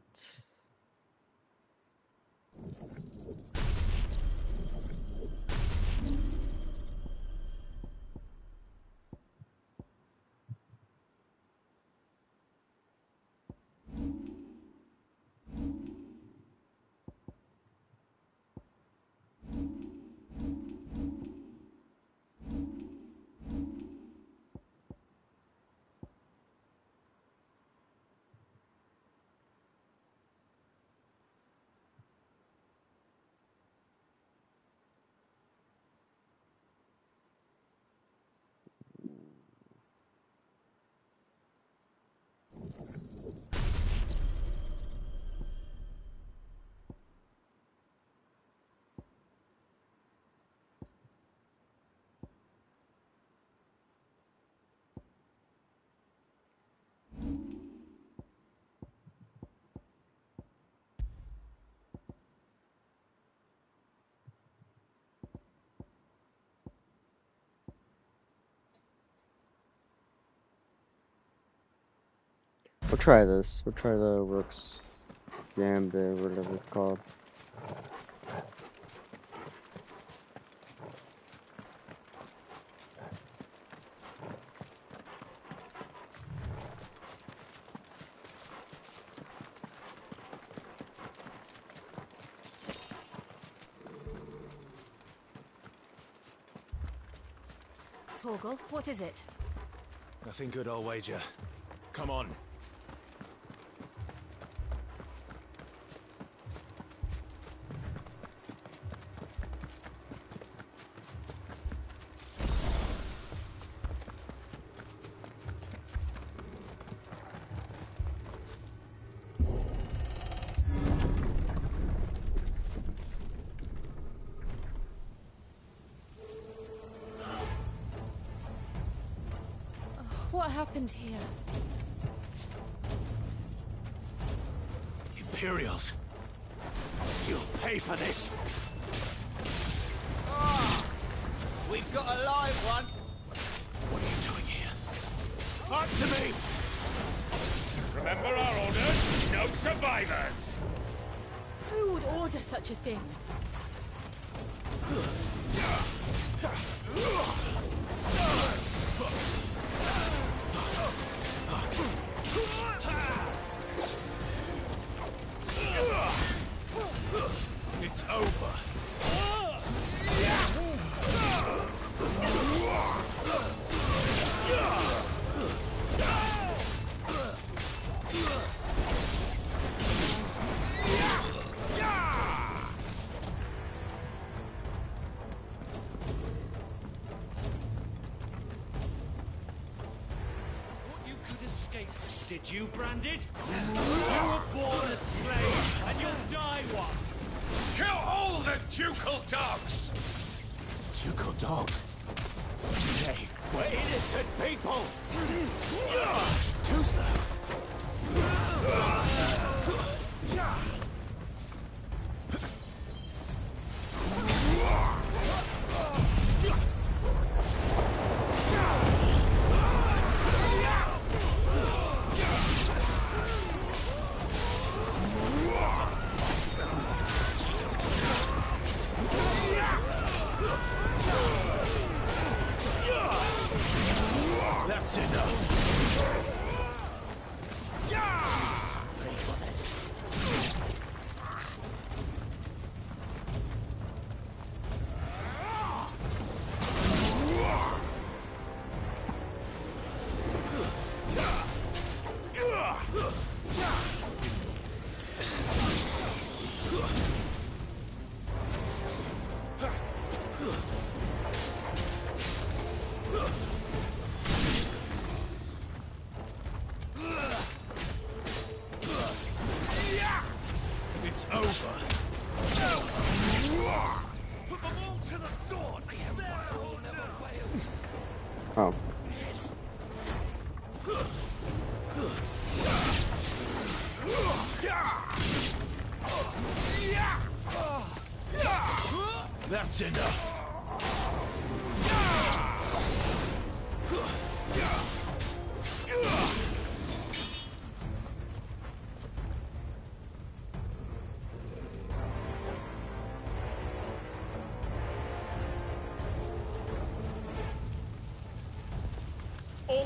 We'll try this. We'll try the Rook's Gambit, or whatever it's called. Torgal, what is it? Nothing good, I'll wager. Come on. What happened here? Imperials. You'll pay for this. We've got a live one. What are you doing here? Answer me! Remember our orders? No survivors! Who would order such a thing? It's over. You could escape this, did you, Branded? You were born a slave, and you'll die one. Kill all the ducal dogs! Ducal dogs? They were innocent people! Too slow. That's enough. Pray for this.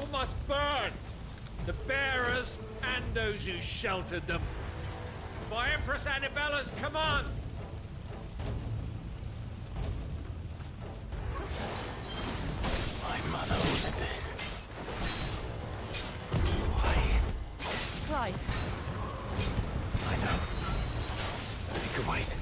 castle must burn! The bearers and those who sheltered them. By Empress Annabella's command! My mother ordered this. Clive. I know. He can wait.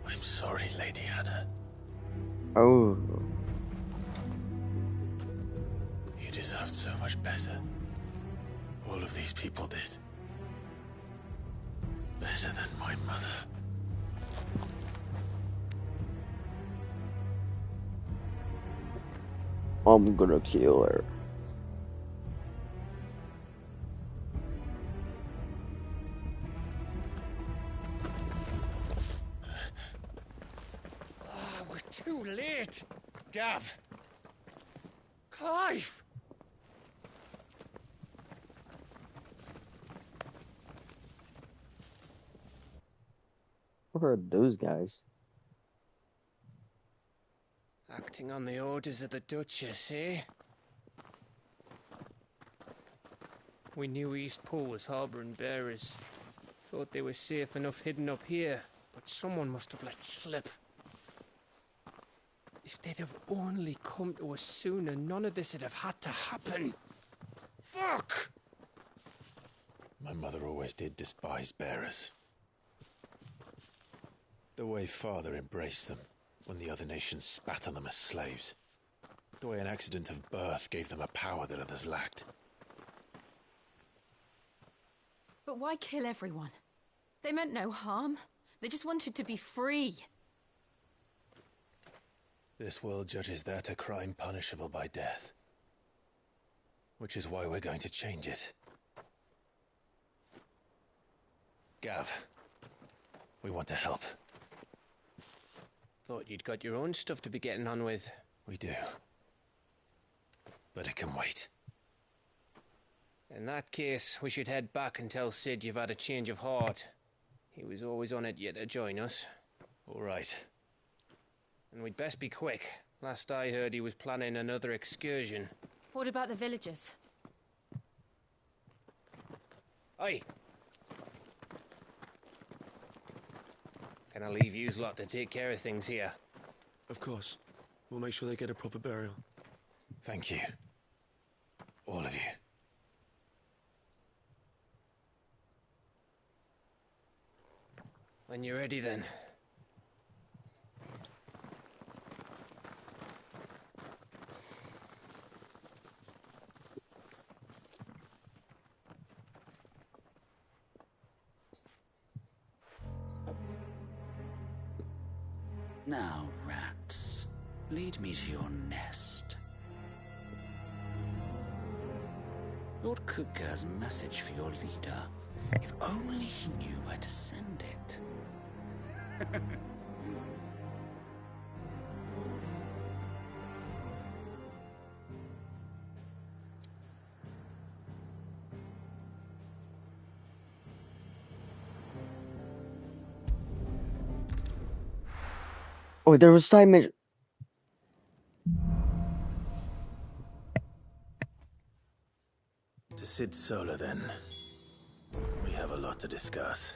I'm sorry, Lady Hannah. Oh. You deserved so much better. All of these people did. Better than my mother. I'm gonna kill her. We're too late! Gav! Clive! Who are those guys? Acting on the orders of the Duchess, eh? We knew East Pool was harbouring bearers. Thought they were safe enough hidden up here, but someone must have let slip. If they'd have only come to us sooner, none of this would have had to happen. Fuck! My mother always did despise bearers. The way Father embraced them when the other nations spat on them as slaves. The way an accident of birth gave them a power that others lacked. But why kill everyone? They meant no harm. They just wanted to be free. This world judges that a crime punishable by death. Which is why we're going to change it. Gav, we want to help. Thought you'd got your own stuff to be getting on with. We do. But it can wait. In that case, we should head back and tell Sid you've had a change of heart. He was always on it yet to join us. All right. And we'd best be quick. Last I heard, he was planning another excursion. What about the villagers? Aye. Can I leave yous lot to take care of things here? Of course. We'll make sure they get a proper burial. Thank you. All of you. When you're ready, then. Now, rats, lead me to your nest. Lord Kupka has a message for your leader. If only he knew where to send it. Oh, there was time. To Sid Solar, then. We have a lot to discuss.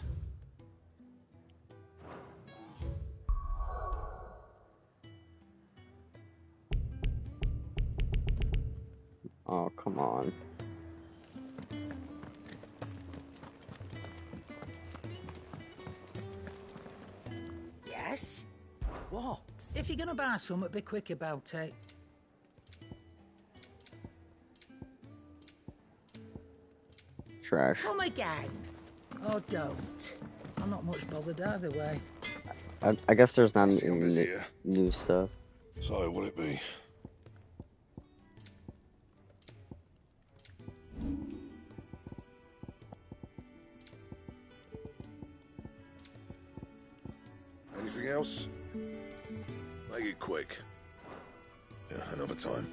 Oh, come on. Yes? What? If you're gonna buy something, be quick about it. Trash. Come again. Or don't. I'm not much bothered either way. I guess there's not See, any I'm busy here. new stuff. So, will it be? Anything else? Make it quick. Yeah, another time.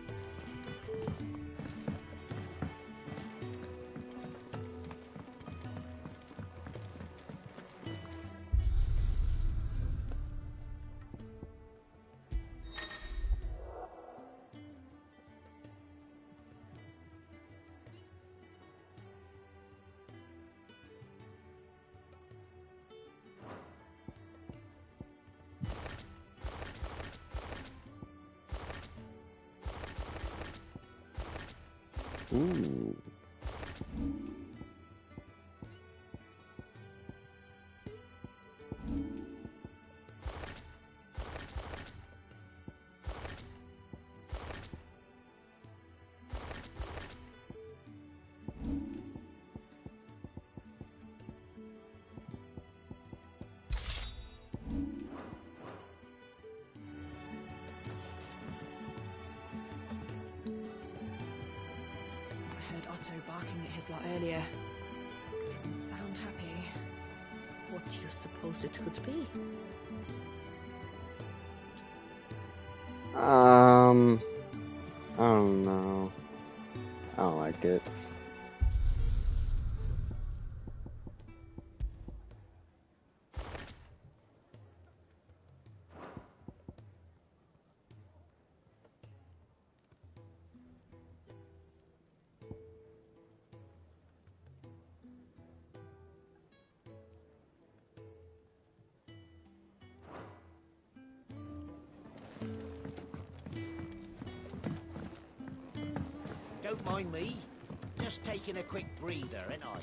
Ooh. I heard Otto barking at his lot earlier. Didn't sound happy. What do you suppose it could be? I don't know. I don't like it. Don't mind me. Just taking a quick breather, ain't I?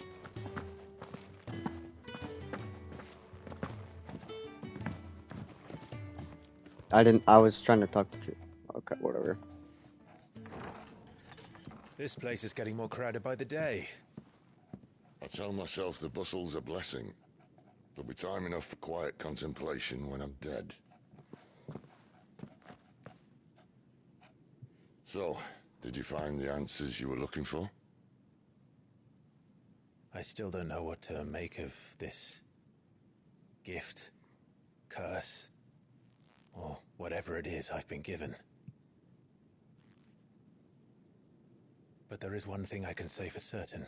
I was trying to talk to you. Okay, whatever. This place is getting more crowded by the day. I tell myself the bustle's a blessing. There'll be time enough for quiet contemplation when I'm dead. So, did you find the answers you were looking for? I still don't know what to make of this gift, curse, or whatever it is I've been given. But there is one thing I can say for certain.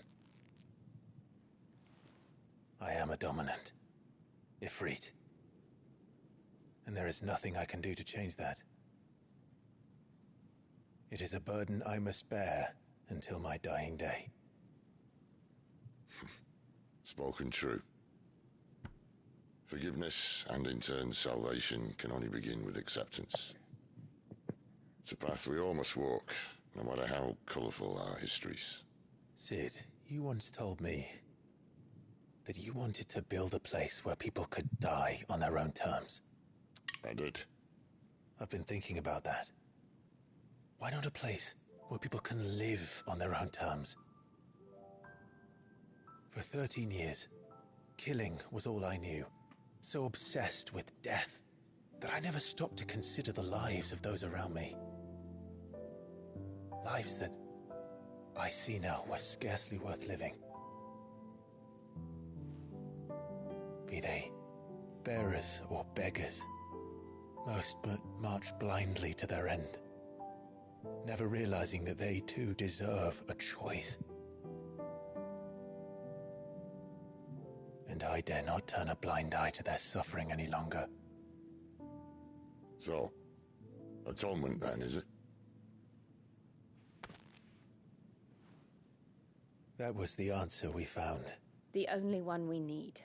I am a dominant, Ifrit. And there is nothing I can do to change that. It is a burden I must bear until my dying day. Spoken true. Forgiveness and in turn salvation can only begin with acceptance. It's a path we all must walk, no matter how colourful our histories. Sid, you once told me that you wanted to build a place where people could die on their own terms. I did. I've been thinking about that. Why not a place where people can live on their own terms? For 13 years, killing was all I knew. So obsessed with death that I never stopped to consider the lives of those around me. Lives that I see now were scarcely worth living. Be they bearers or beggars, most march blindly to their end, never realizing that they too deserve a choice. And I dare not turn a blind eye to their suffering any longer. So, atonement then, is it? That was the answer we found. The only one we need.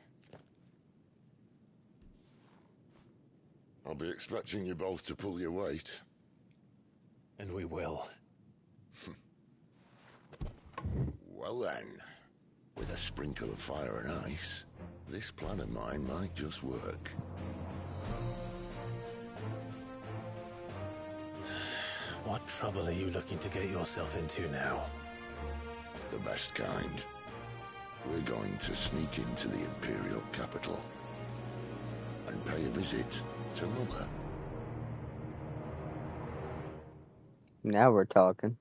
I'll be expecting you both to pull your weight. And we will. Well then, with a sprinkle of fire and ice, this plan of mine might just work. What trouble are you looking to get yourself into now? The best kind. We're going to sneak into the Imperial capital and pay a visit to Mother. Now we're talking.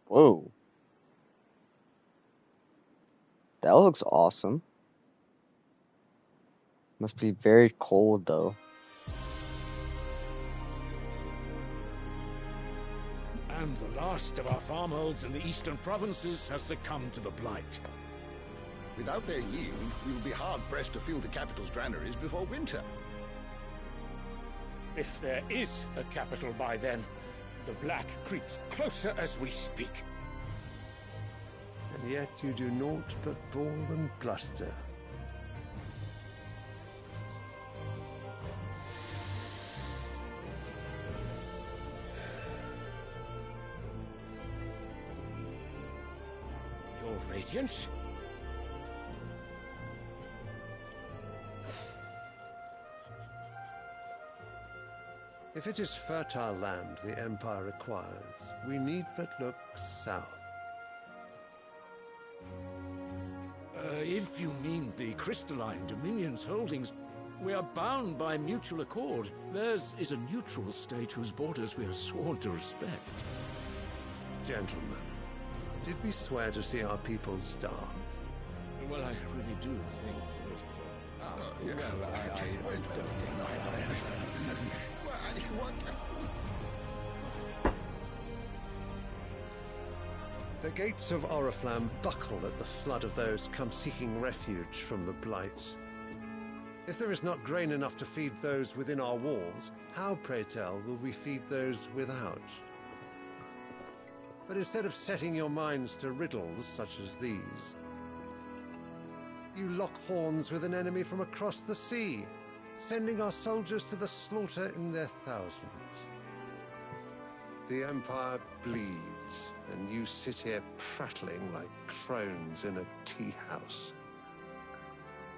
Whoa. That looks awesome. Must be very cold though. And the last of our farmholds in the eastern provinces has succumbed to the blight. Without their yield, we will be hard-pressed to fill the capital's granaries before winter. If there is a capital by then, the black creeps closer as we speak. And yet you do naught but bawl and bluster. Your Radiance? If it is fertile land the Empire requires, we need but look south. If you mean the crystalline Dominion's holdings, we are bound by mutual accord. Theirs is a neutral state whose borders we are sworn to respect. Gentlemen, did we swear to see our people starve? Well, I really do think The gates of Oriflamme buckle at the flood of those come seeking refuge from the blight. If there is not grain enough to feed those within our walls, how, pray tell, will we feed those without? But instead of setting your minds to riddles such as these, you lock horns with an enemy from across the sea, sending our soldiers to the slaughter in their thousands. The Empire bleeds, and you sit here prattling like crones in a tea house.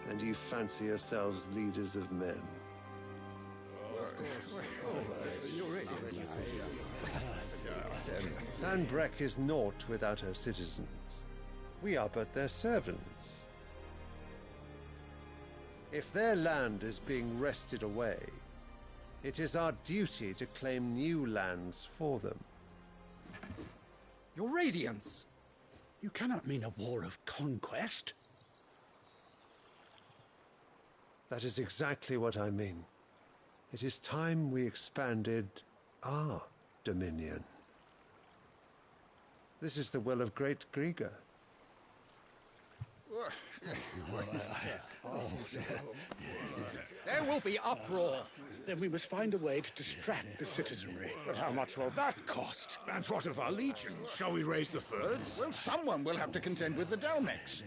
And you fancy yourselves leaders of men. Sanbreque is naught without her citizens. We are but their servants. If their land is being wrested away, it is our duty to claim new lands for them. Your Radiance! You cannot mean a war of conquest. That is exactly what I mean. It is time we expanded our dominion. This is the will of great Grieger. There will be uproar. Then we must find a way to distract the citizenry. But how much will that cost? And what of our legions? Shall we raise the thirds? Well, someone will have to contend with the Dalmex.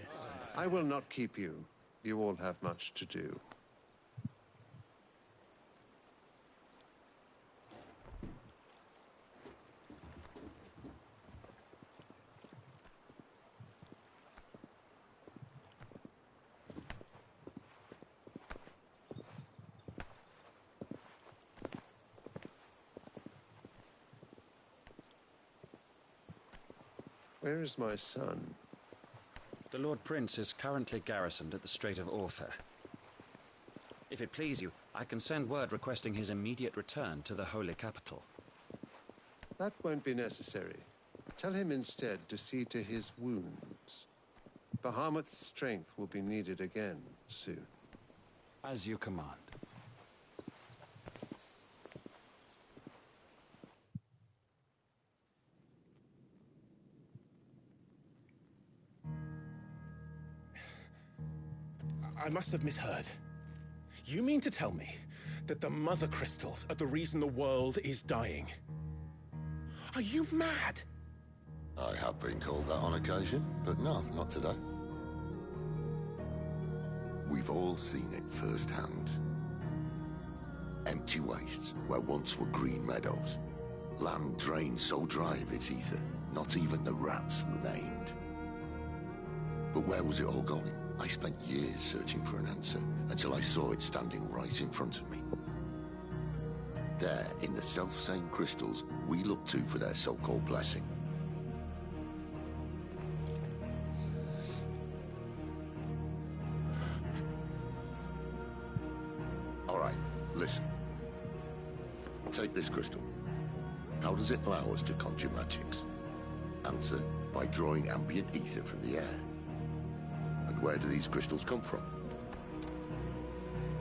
I will not keep you. You all have much to do. Where is my son? The Lord Prince is currently garrisoned at the Strait of Author. If it please you, I can send word requesting his immediate return to the Holy Capital. That won't be necessary. Tell him instead to see to his wounds. Bahamut's strength will be needed again soon. As you command. I must have misheard. You mean to tell me that the mother crystals are the reason the world is dying? Are you mad? I have been called that on occasion, but no, not today. We've all seen it firsthand. Empty wastes where once were green meadows. Land drained so dry of its ether, not even the rats remained. But where was it all going? I spent years searching for an answer, until I saw it standing right in front of me. There, in the self-same crystals we look to for their so-called blessing. All right, listen. Take this crystal. How does it allow us to conjure magics? Answer, by drawing ambient ether from the air. And where do these crystals come from?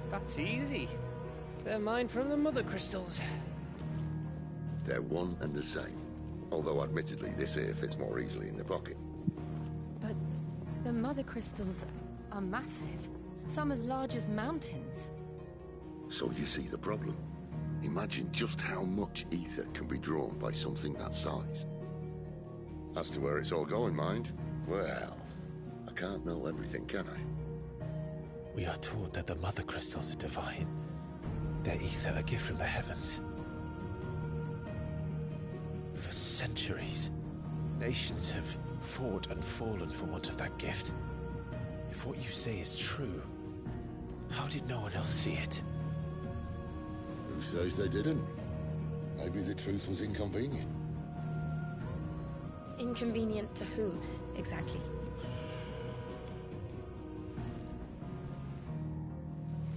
That's easy. They're mine from the mother crystals. They're one and the same. Although admittedly this here fits more easily in the pocket. But the mother crystals are massive. Some as large as mountains. So you see the problem. Imagine just how much ether can be drawn by something that size. As to where it's all going, mind, well, I can't know everything, can I? We are taught that the mother crystals are divine. Their ether a gift from the heavens. For centuries, nations have fought and fallen for want of that gift. If what you say is true, how did no one else see it? Who says they didn't? Maybe the truth was inconvenient. Inconvenient to whom, exactly?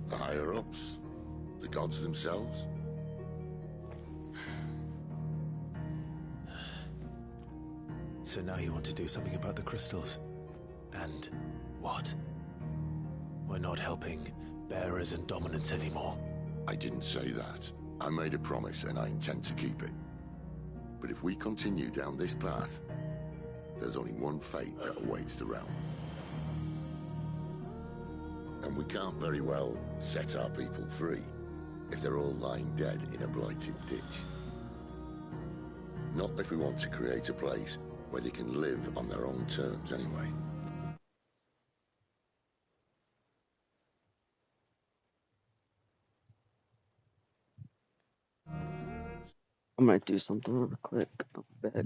The higher-ups? The gods themselves? So now you want to do something about the crystals? And what? We're not helping bearers and dominants anymore. I didn't say that. I made a promise and I intend to keep it. But if we continue down this path, there's only one fate that awaits the realm. And we can't very well set our people free if they're all lying dead in a blighted ditch. Not if we want to create a place where they can live on their own terms anyway. I might do something real quick. I'll be back.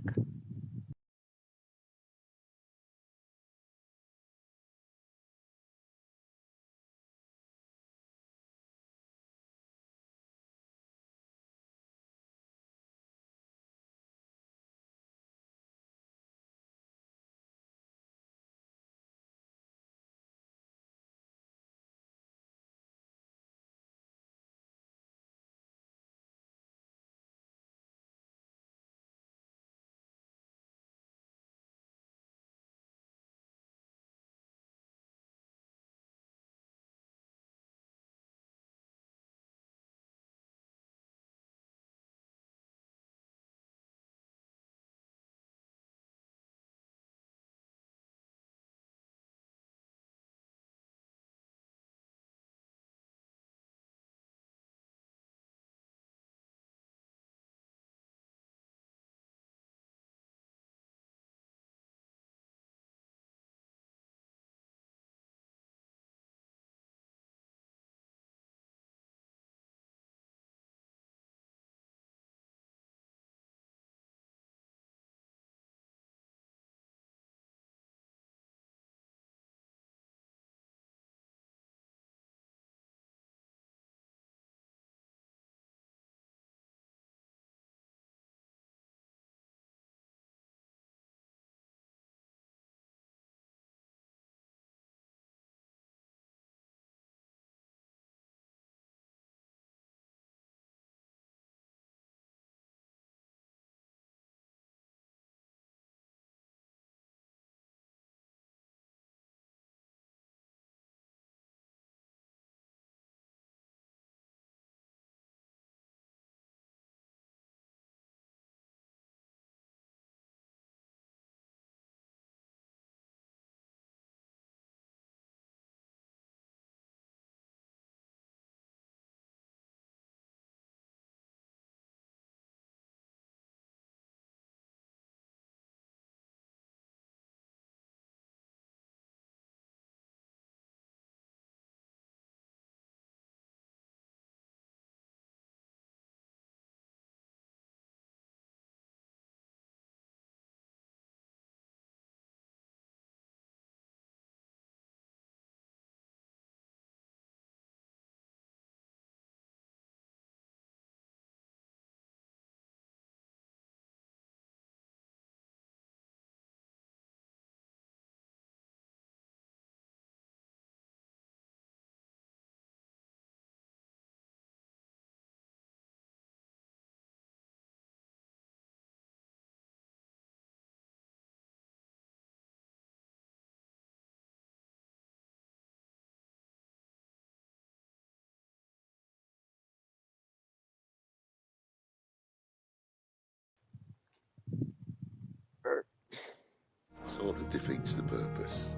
sort of defeats the purpose.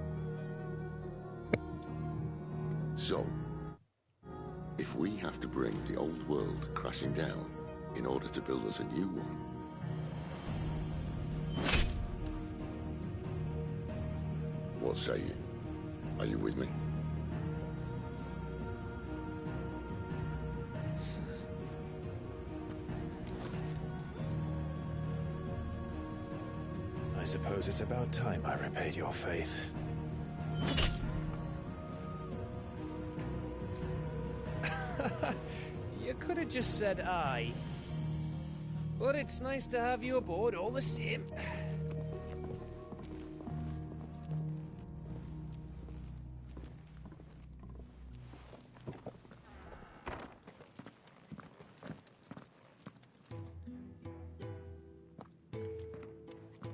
So, if we have to bring the old world crashing down in order to build us a new one, what say you? Are you with me? I suppose it's about time I repaid your faith. You could have just said aye. But it's nice to have you aboard all the same.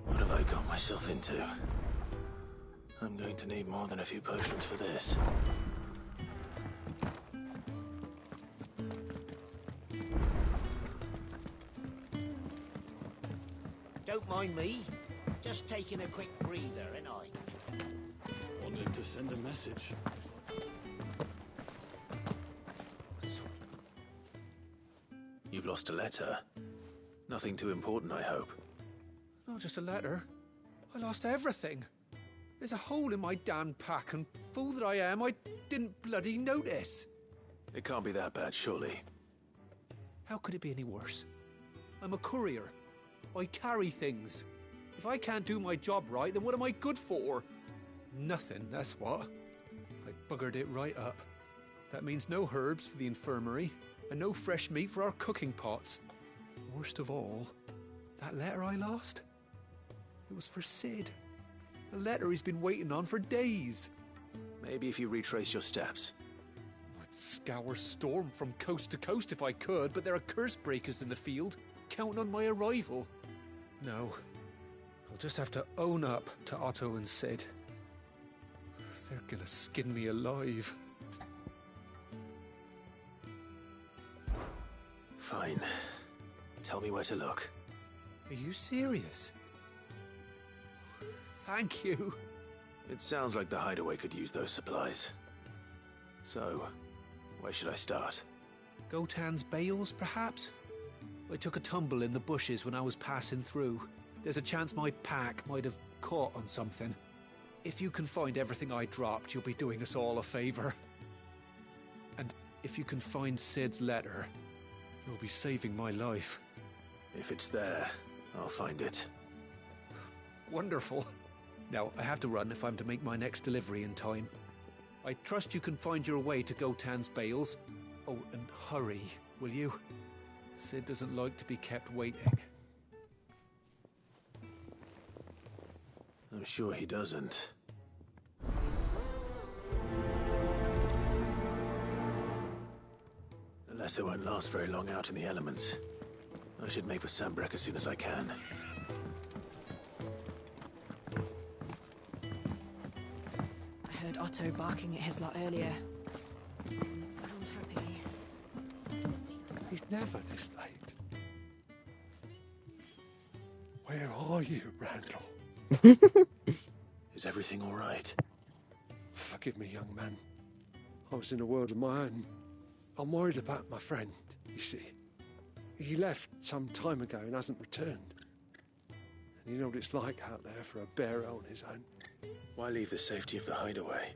What have I got myself into? I'm going to need more than a few potions for this. Don't mind me. Just taking a quick breather, ain't I? Wanted to send a message. You've lost a letter. Nothing too important, I hope. Not just a letter. I lost everything. There's a hole in my damn pack, and fool that I am, I didn't bloody notice. It can't be that bad, surely. How could it be any worse? I'm a courier. I carry things. If I can't do my job right, then what am I good for? Nothing, that's what. I buggered it right up. That means no herbs for the infirmary, and no fresh meat for our cooking pots. Worst of all, that letter I lost? It was for Sid. A letter he's been waiting on for days. Maybe if you retrace your steps. I'd scour Storm from coast to coast if I could, but there are curse breakers in the field, counting on my arrival. No. I'll just have to own up to Otto and Sid. They're gonna skin me alive. Fine. Tell me where to look. Are you serious? Thank you. It sounds like the hideaway could use those supplies. So, where should I start? Gotan's bales, perhaps? I took a tumble in the bushes when I was passing through. There's a chance my pack might have caught on something. If you can find everything I dropped, you'll be doing us all a favor. And if you can find Sid's letter, you'll be saving my life. If it's there, I'll find it. Wonderful. Now, I have to run if I'm to make my next delivery in time. I trust you can find your way to Gotan's bales. Oh, and hurry, will you? Sid doesn't like to be kept waiting. I'm sure he doesn't. The letter won't last very long out in the elements. I should make for Sambrek as soon as I can. I heard Otto barking at his lot earlier. Didn't sound happy. He's never this late. Where are you, Randall? Is everything all right? Forgive me, young man. I was in a world of my own. I'm worried about my friend, you see. He left some time ago and hasn't returned. And you know what it's like out there for a bearer on his own. Why leave the safety of the hideaway?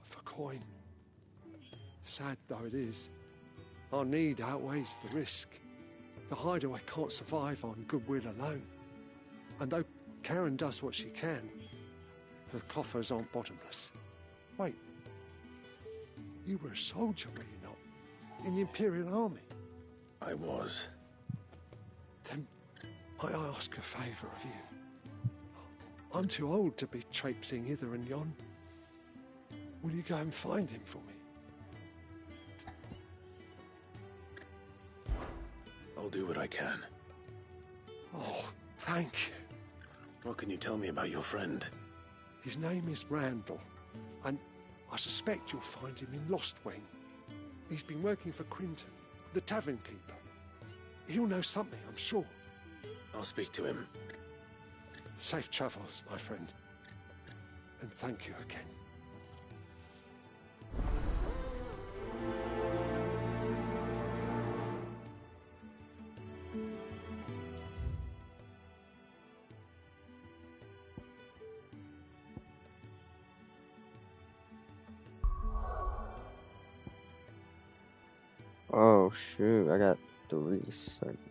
For coin. Sad though it is, our need outweighs the risk. The hideaway can't survive on goodwill alone. And though Karen does what she can, her coffers aren't bottomless. Wait, you were a soldier, were you not? In the Imperial Army? I was. Then I ask a favour of you. I'm too old to be traipsing hither and yon. Will you go and find him for me? I'll do what I can. Oh, thank you. What can you tell me about your friend? His name is Randall, and I suspect you'll find him in Lostwing. He's been working for Quinton, the tavern keeper. He'll know something, I'm sure. I'll speak to him. Safe travels, my friend. And thank you again. Oh shoot, I got 3 circulations.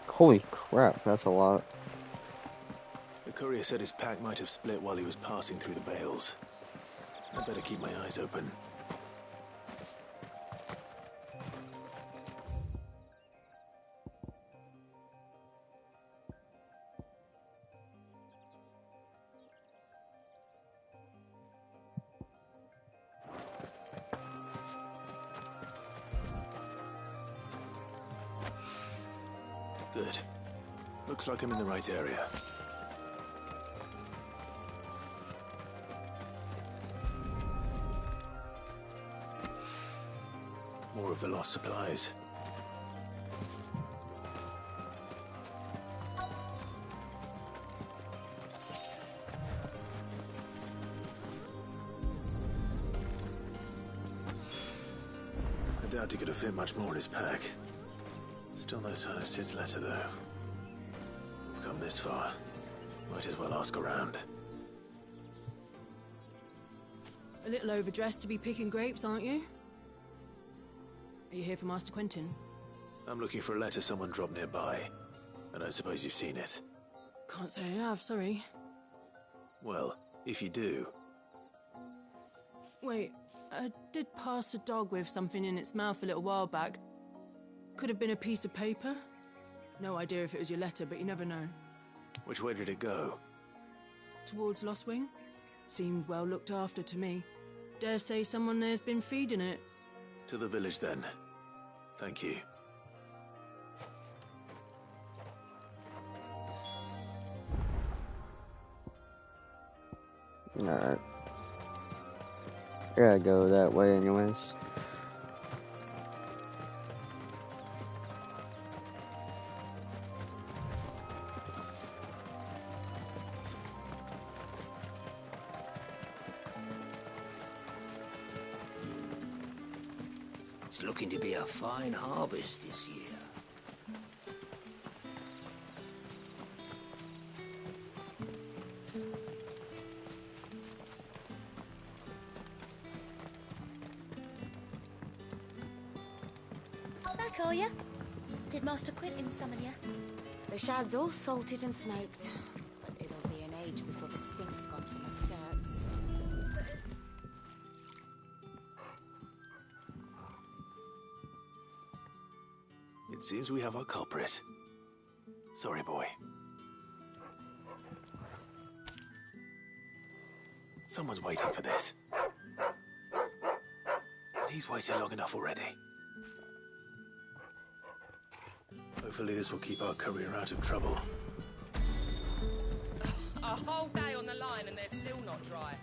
Holy crap, that's a lot. The courier said his pack might have split while he was passing through the bales. I'd better keep my eyes open. Good. Looks like I'm in the right area. More of the lost supplies. I doubt he could have fit much more in his pack. Still no sign of Sid's letter, though. We've come this far. Might as well ask around. A little overdressed to be picking grapes, aren't you? Are you here for Master Quentin? I'm looking for a letter someone dropped nearby. I don't suppose you've seen it. Can't say I have, sorry. Well, if you do... Wait, I did pass a dog with something in its mouth a little while back. Could have been a piece of paper. No idea if it was your letter, but you never know. Which way did it go? Towards Lost Wing? Seemed well looked after to me. Dare say someone there's been feeding it. To the village, then. Thank you. Alright. Gotta go that way anyways. It's looking to be a fine harvest this year. Back, are you? Did Master Quentin summon you? The shad's all salted and smoked, but it'll be an age before the stink's gone from my skirts. It seems we have our culprit. Sorry, boy. Someone's waiting for this. And he's waited long enough already. Hopefully this will keep our courier out of trouble. A whole day on the line and they're still not dry.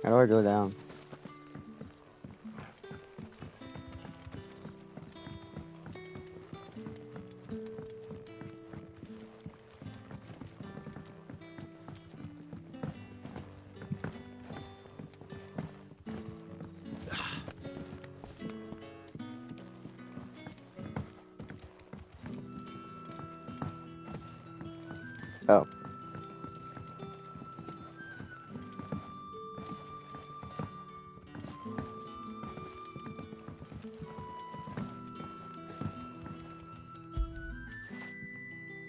How do I go down? Oh.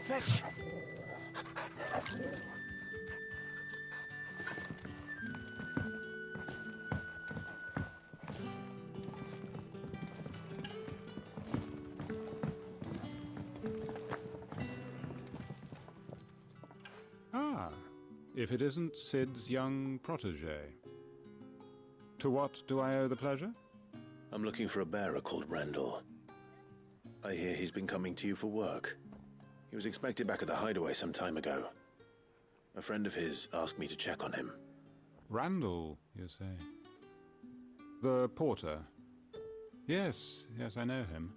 Fetch! Ah, if it isn't Sid's young protege. To what do I owe the pleasure? I'm looking for a bearer called Randall. I hear he's been coming to you for work. He was expected back at the hideaway some time ago. A friend of his asked me to check on him. Randall, you say? The porter? Yes, I know him.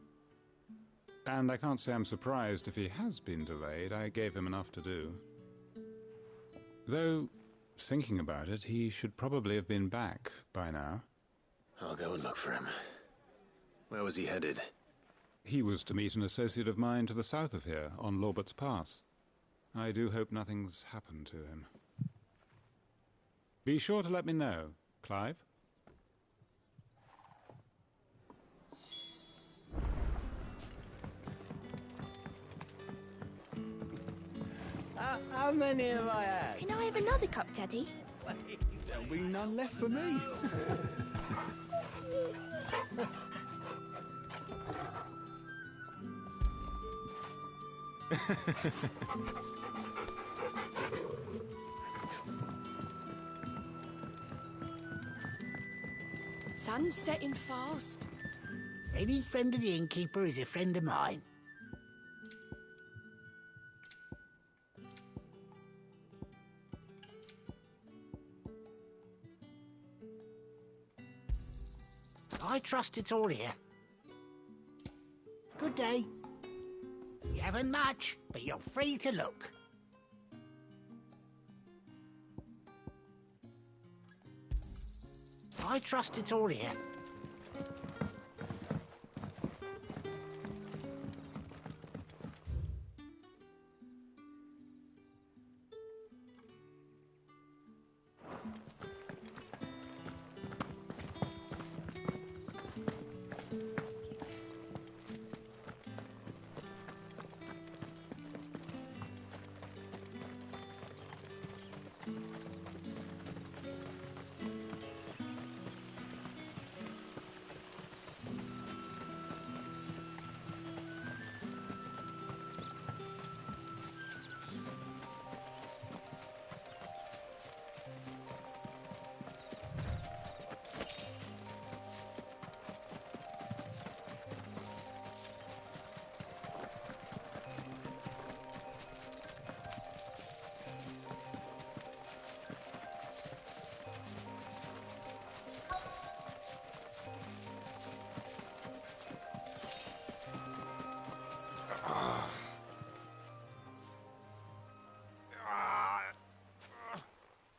And I can't say I'm surprised if he has been delayed. I gave him enough to do. Though, thinking about it, he should probably have been back by now. I'll go and look for him. Where was he headed? He was to meet an associate of mine to the south of here, on Lorbert's Pass. I do hope nothing's happened to him. Be sure to let me know, Clive. How many have I had? Can I have another cup, Teddy? There'll be none left for me. Sun's setting fast. Any friend of the innkeeper is a friend of mine. I trust it's all here. Good day. You haven't much, but you're free to look. I trust it's all here.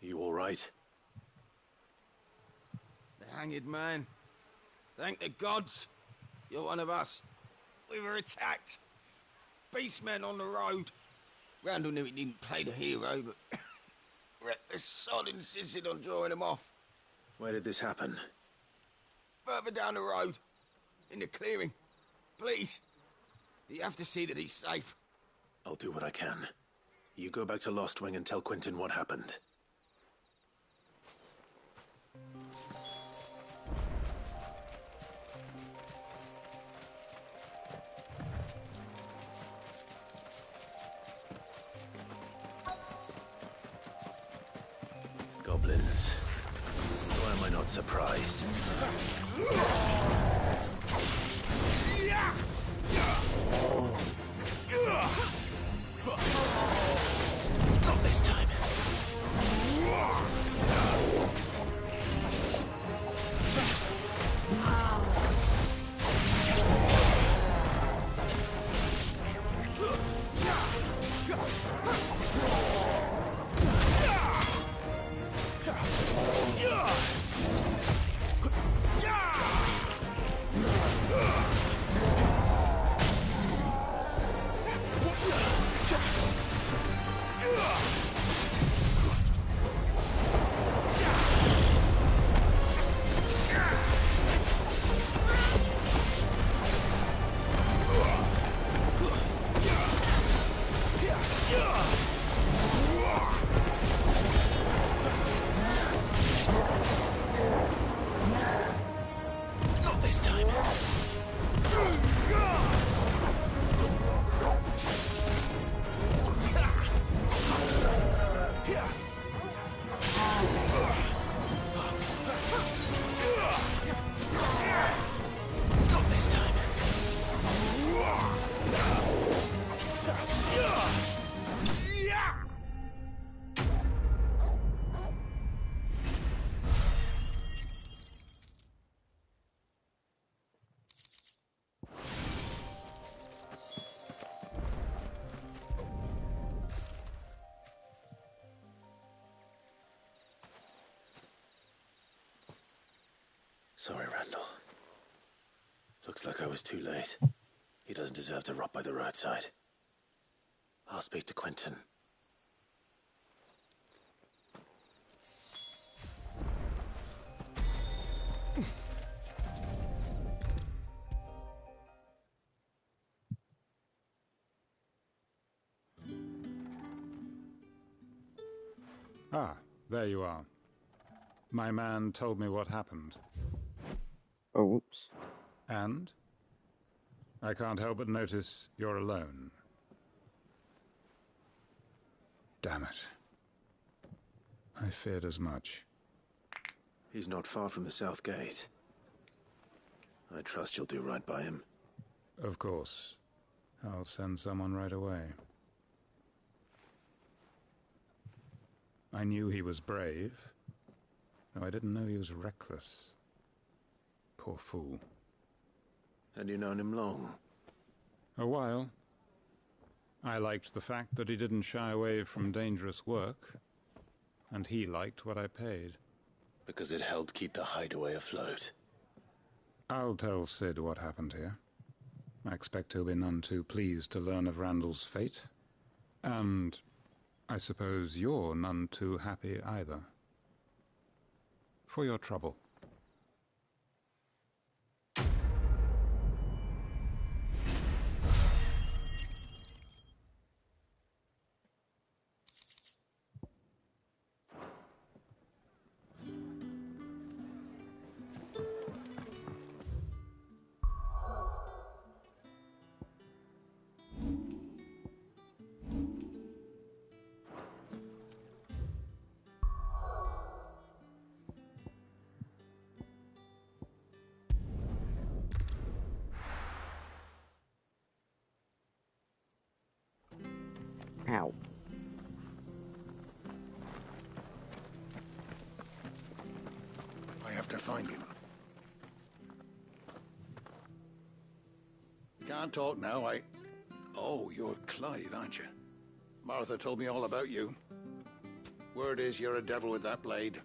You all right? The hanged man. Thank the gods. You're one of us. We were attacked. Beastmen on the road. Randall knew he didn't play the hero, but reckless sod insisted on drawing him off. Where did this happen? Further down the road. In the clearing. Please. You have to see that he's safe. I'll do what I can. You go back to Lost Wing and tell Quentin what happened. Goblins. Why am I not surprised? Not this time. Sorry, Randall. Looks like I was too late. He doesn't deserve to rot by the roadside. I'll speak to Quentin. Ah, there you are. My man told me what happened. Oh, whoops. And? I can't help but notice you're alone. Damn it. I feared as much. He's not far from the South Gate. I trust you'll do right by him. Of course. I'll send someone right away. I knew he was brave, though I didn't know he was reckless. Poor fool. Had you known him long? A while. I liked the fact that he didn't shy away from dangerous work, and he liked what I paid. Because it helped keep the hideaway afloat. I'll tell Sid what happened here. I expect he'll be none too pleased to learn of Randall's fate. And I suppose you're none too happy either. For your trouble. Ow. I have to find him. Can't talk now, Oh, you're Clive, aren't you? Martha told me all about you. Word is you're a devil with that blade.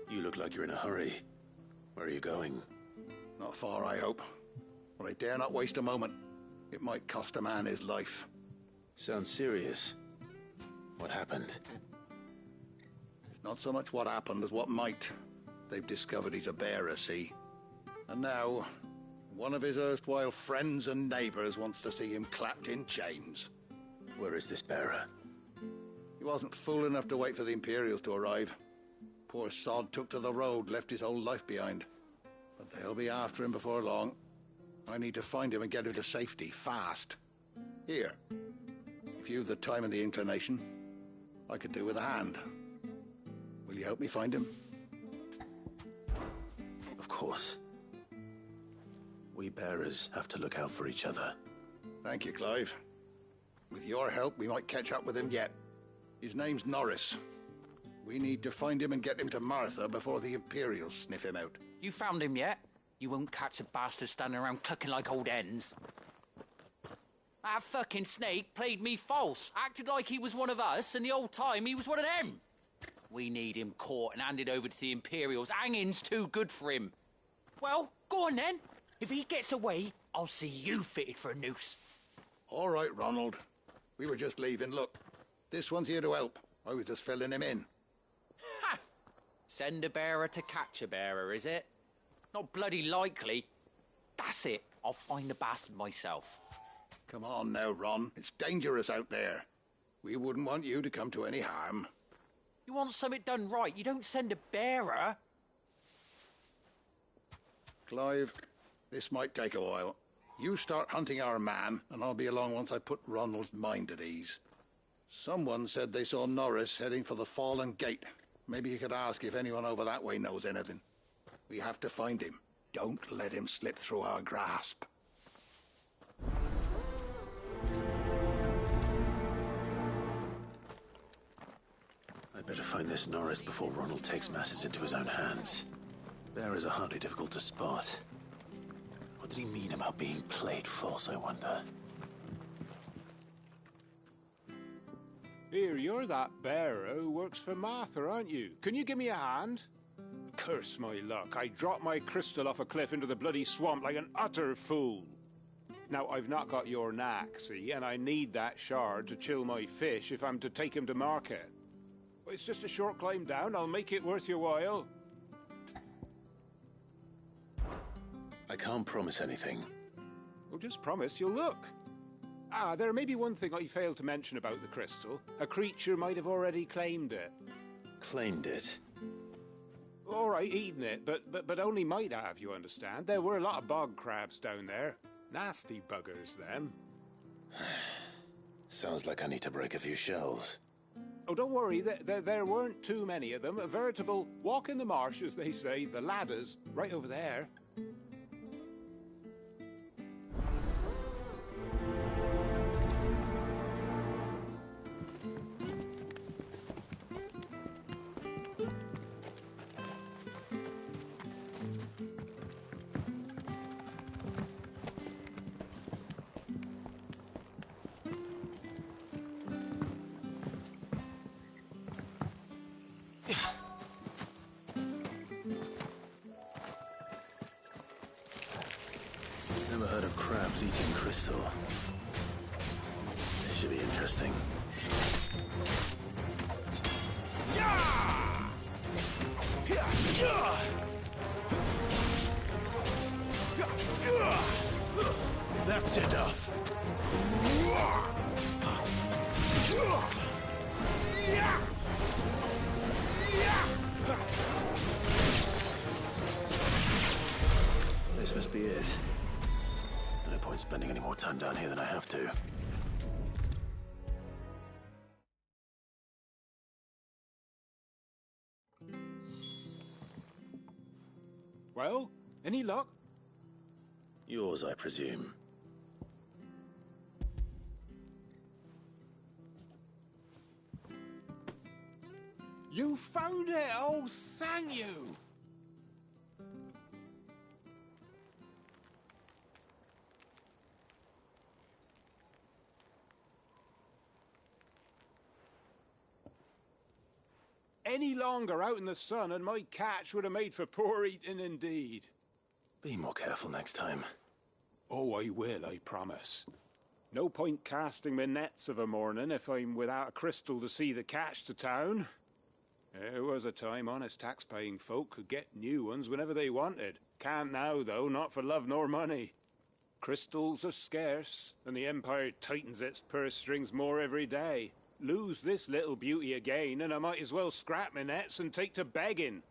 You look like you're in a hurry. Where are you going? Not far, I hope. But I dare not waste a moment. It might cost a man his life. Sounds serious. What happened? It's not so much what happened as what might. They've discovered he's a bearer, see? And now, one of his erstwhile friends and neighbors wants to see him clapped in chains. Where is this bearer? He wasn't fool enough to wait for the Imperials to arrive. Poor sod took to the road, left his whole life behind. But they'll be after him before long. I need to find him and get him to safety, fast. Here. If you've the time and the inclination, I could do with a hand. Will you help me find him? Of course. We bearers have to look out for each other. Thank you, Clive. With your help, we might catch up with him yet. His name's Norris. We need to find him and get him to Martha before the Imperials sniff him out. You found him yet? You won't catch a bastard standing around clucking like old hens. That fucking snake played me false, acted like he was one of us, and the whole time he was one of them. We need him caught and handed over to the Imperials. Hanging's too good for him. Well, go on then. If he gets away, I'll see you fitted for a noose. All right, Ronald. We were just leaving. Look, this one's here to help. I was just filling him in. Ha! Send a bearer to catch a bearer, is it? Not bloody likely. That's it. I'll find the bastard myself. Come on now, Ron. It's dangerous out there. We wouldn't want you to come to any harm. You want something done right, you don't send a bearer. Clive, this might take a while. You start hunting our man, and I'll be along once I put Ronald's mind at ease. Someone said they saw Norris heading for the Fallen Gate. Maybe you could ask if anyone over that way knows anything. We have to find him. Don't let him slip through our grasp. I'd better find this Norris before Ronald takes matters into his own hands. Bearers are hardly difficult to spot. What did he mean about being played false, I wonder? Here, you're that bearer who works for Martha, aren't you? Can you give me a hand? Curse my luck. I dropped my crystal off a cliff into the bloody swamp like an utter fool. Now, I've not got your knack, see, and I need that shard to chill my fish if I'm to take him to market. It's just a short climb down. I'll make it worth your while. I can't promise anything. Well, just promise you'll look. Ah, there may be one thing I failed to mention about the crystal. A creature might have already claimed it. Claimed it? All right, eaten it, but only might have, you understand. There were a lot of bog crabs down there. Nasty buggers, them. Sounds like I need to break a few shells. Oh, don't worry, there weren't too many of them. A veritable walk in the marsh, as they say. The ladders, right over there. Never heard of crabs eating crystal. This should be interesting. That's enough. This must be it. No point spending any more time down here than I have to. Well, any luck? Yours, I presume. You found it! Oh, thank you! Any longer out in the sun and my catch would have made for poor eating indeed. Be more careful next time. Oh, I will, I promise. No point casting my nets of a morning if I'm without a crystal to see the catch to town. There was a time honest tax-paying folk could get new ones whenever they wanted. Can't now, though, not for love nor money. Crystals are scarce, and the Empire tightens its purse strings more every day. Lose this little beauty again, and I might as well scrap my nets and take to begging.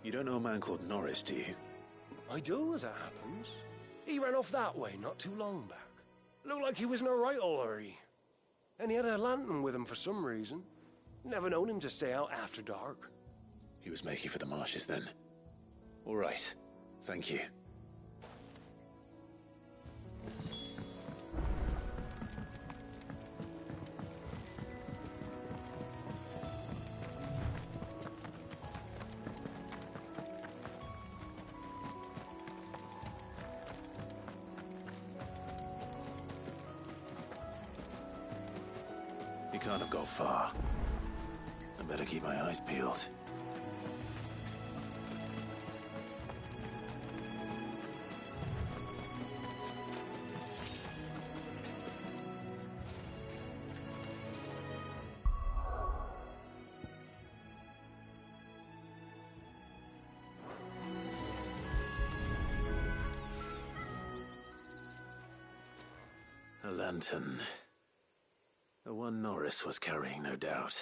You don't know a man called Norris, do you? I do, as it happens. He ran off that way not too long back. Looked like he was in a right old hurry. And he had a lantern with him for some reason. Never known him to stay out after dark. He was making for the marshes then. All right. Thank you. He can't have gone far. I better keep my eyes peeled. A lantern. The one Norris was carrying, no doubt.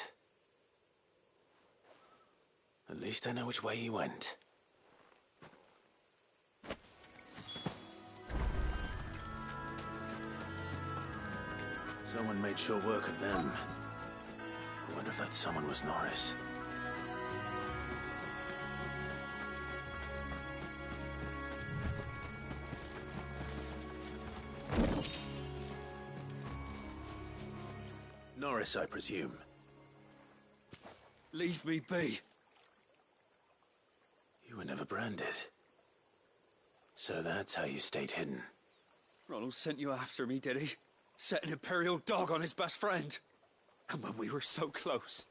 At least I know which way he went. Someone made short work of them. I wonder if that someone was Norris. Barris, I presume. Leave me be. You were never branded. So that's how you stayed hidden. Ronald sent you after me, did he? Set an Imperial dog on his best friend. And when we were so close.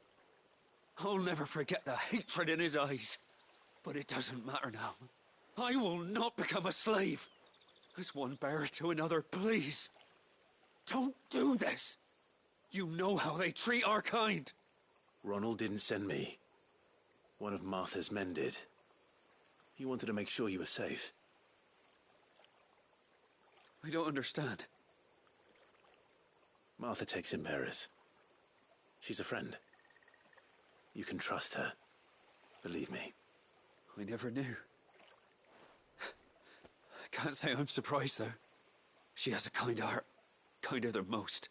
I'll never forget the hatred in his eyes. But it doesn't matter now. I will not become a slave. As one bearer to another, please. Don't do this. You know how they treat our kind. Ronald didn't send me. One of Martha's men did. He wanted to make sure you were safe. I don't understand. Martha takes in bearers. She's a friend. You can trust her. Believe me. I never knew. I can't say I'm surprised, though. She has a kind heart. Kinder than most.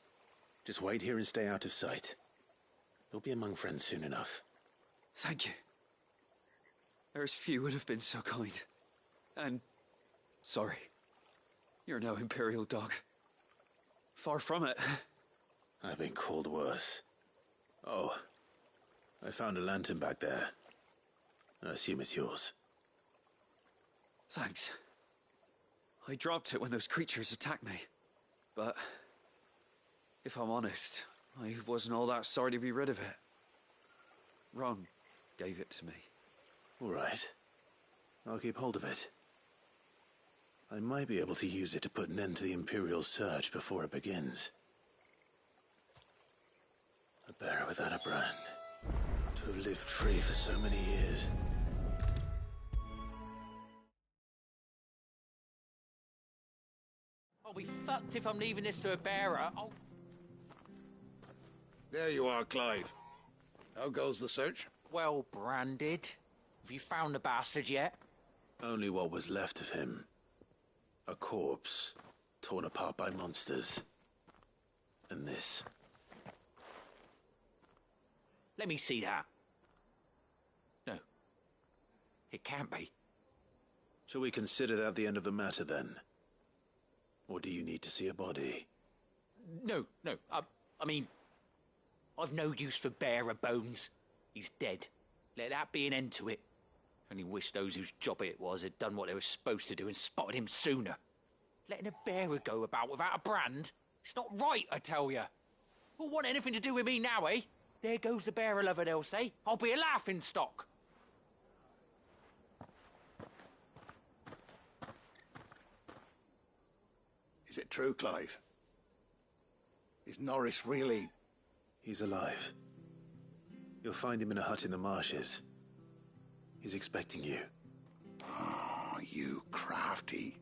Just wait here and stay out of sight. You'll be among friends soon enough. Thank you. There's few would have been so kind. And sorry. You're no Imperial dog. Far from it. I've been called worse. Oh, I found a lantern back there. I assume it's yours. Thanks. I dropped it when those creatures attacked me. But if I'm honest, I wasn't all that sorry to be rid of it. Ron gave it to me. All right. I'll keep hold of it. I might be able to use it to put an end to the Imperial Surge before it begins. A bearer without a brand. To have lived free for so many years. I'll be fucked if I'm leaving this to a bearer. There you are, Clive. How goes the search? Well branded. Have you found the bastard yet? Only what was left of him. A corpse, torn apart by monsters. And this. Let me see that. No. It can't be. Shall we consider that the end of the matter, then? Or do you need to see a body? No. I mean, I've no use for bearer bones. He's dead. Let that be an end to it. Only wish those whose job it was had done what they were supposed to do and spotted him sooner. Letting a bearer go about without a brand? It's not right, I tell you. Who'll want anything to do with me now, eh? There goes the bearer lover, they'll say. I'll be a laughing stock. Is it true, Clive? Is Norris really... He's alive. You'll find him in a hut in the marshes. He's expecting you. Oh, you crafty.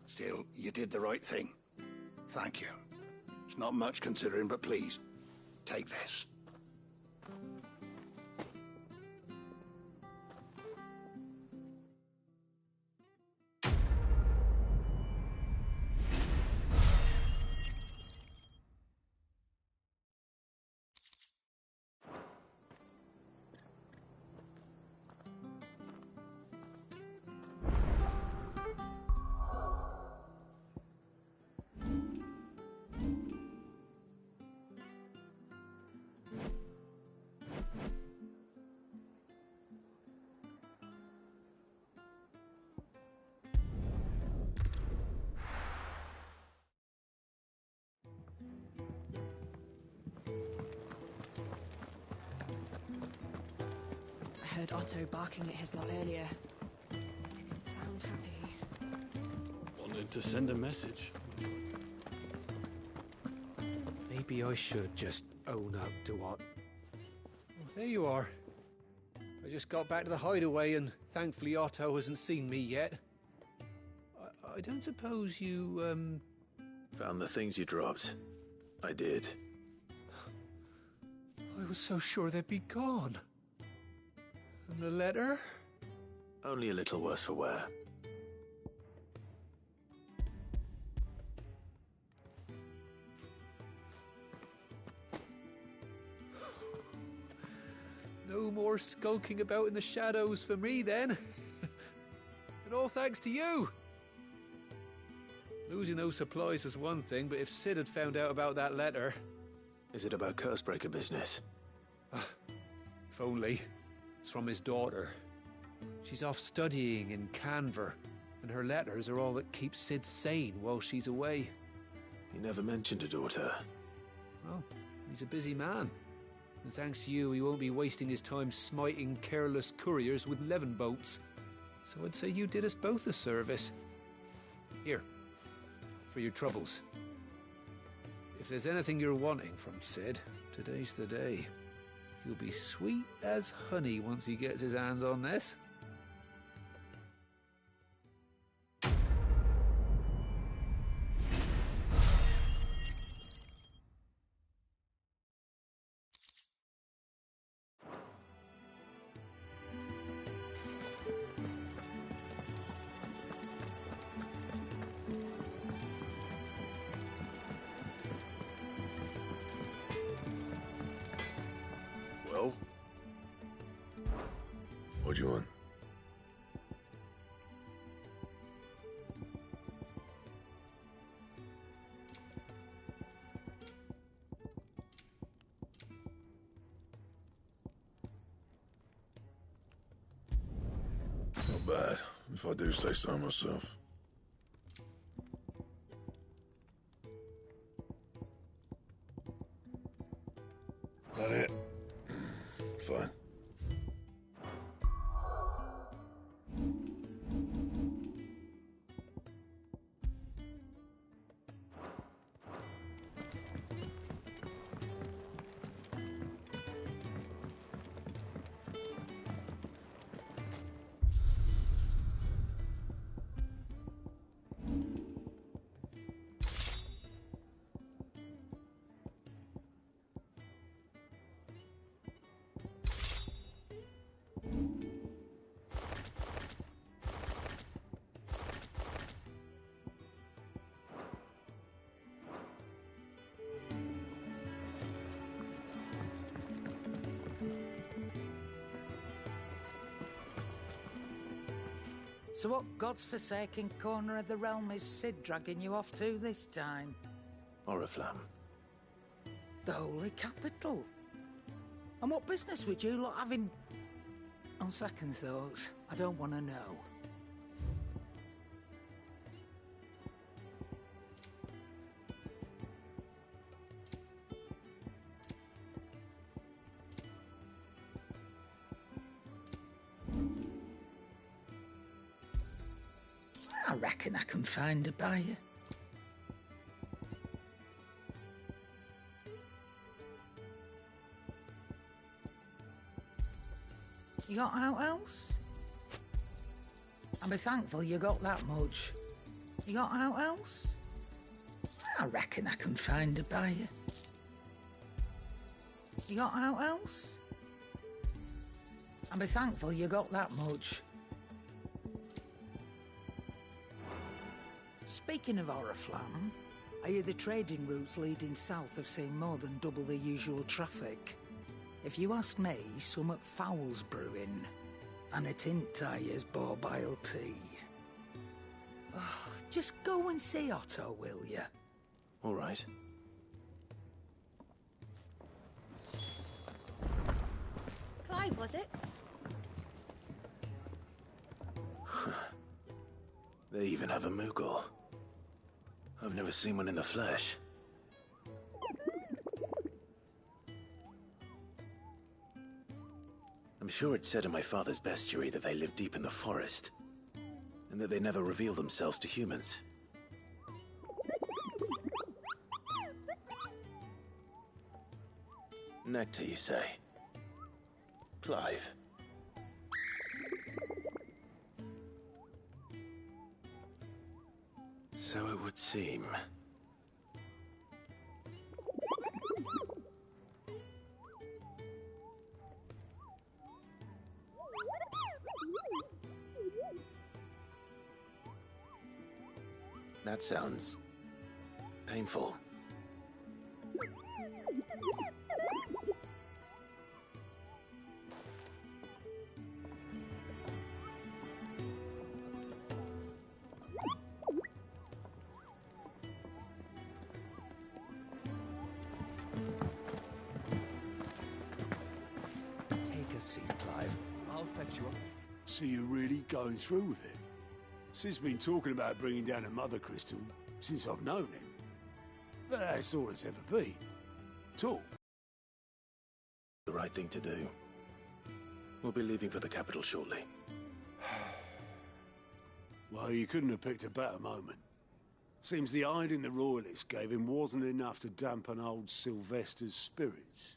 Still, you did the right thing. Thank you. It's not much considering, but please, take this. I heard Otto barking at his lot earlier. Didn't sound happy. Wanted to send a message. Maybe I should just own up to what... Oh, there you are. I just got back to the hideaway and thankfully Otto hasn't seen me yet. I don't suppose you, Found the things you dropped. I did. I was so sure they'd be gone. And the letter? Only a little worse for wear. No more skulking about in the shadows for me, then. And all thanks to you. Losing those supplies was one thing, but if Sid had found out about that letter, Is it about Cursebreaker business? If only. It's from his daughter. She's off studying in Canver, and her letters are all that keep Sid sane while she's away. He never mentioned a daughter. Well, he's a busy man. And thanks to you, he won't be wasting his time smiting careless couriers with levin bolts. So I'd say you did us both a service. Here, for your troubles. If there's anything you're wanting from Sid, today's the day. He'll be sweet as honey once he gets his hands on this. Well? What do you want? Not bad, if I do say so myself. That it? Fine. So what God's forsaken corner of the realm is Sid dragging you off to this time? Oriflamme. The Holy Capital. And what business would you lot have in... On second thoughts, I don't want to know. I reckon I can find a buyer. You got out else? I'll be thankful you got that much. You got out else? I reckon I can find a buyer. You got out else? I'll be thankful you got that much. Speaking of Oriflamme, I hear the trading routes leading south have seen more than double the usual traffic. If you ask me, summat foul's brewing, and a tint tires borbile tea. Oh, just go and see Otto, will you? All right. Clive, was it? They even have a Moogle. I've never seen one in the flesh. I'm sure it said in my father's bestiary that they live deep in the forest, and that they never reveal themselves to humans. Nectar, you say? Clive. So it would seem. That sounds painful. a seat, Clive. I'll fetch you up. So you're really going through with it? Sid's been talking about bringing down a mother crystal since I've known him. But that's all it's ever been. Talk. The right thing to do. We'll be leaving for the capital shortly. Well, you couldn't have picked a better moment. Seems the hiding the Royalists gave him wasn't enough to dampen old Sylvester's spirits.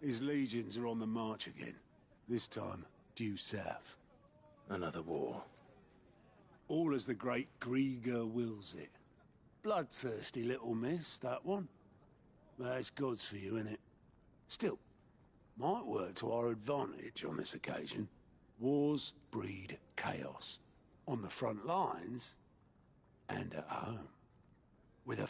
His legions are on the march again. This time, due south. Another war. All as the great Grieger wills it. Bloodthirsty little miss, that one. That's God's for you, innit? Still, might work to our advantage on this occasion. Wars breed chaos. On the front lines, and at home. With a...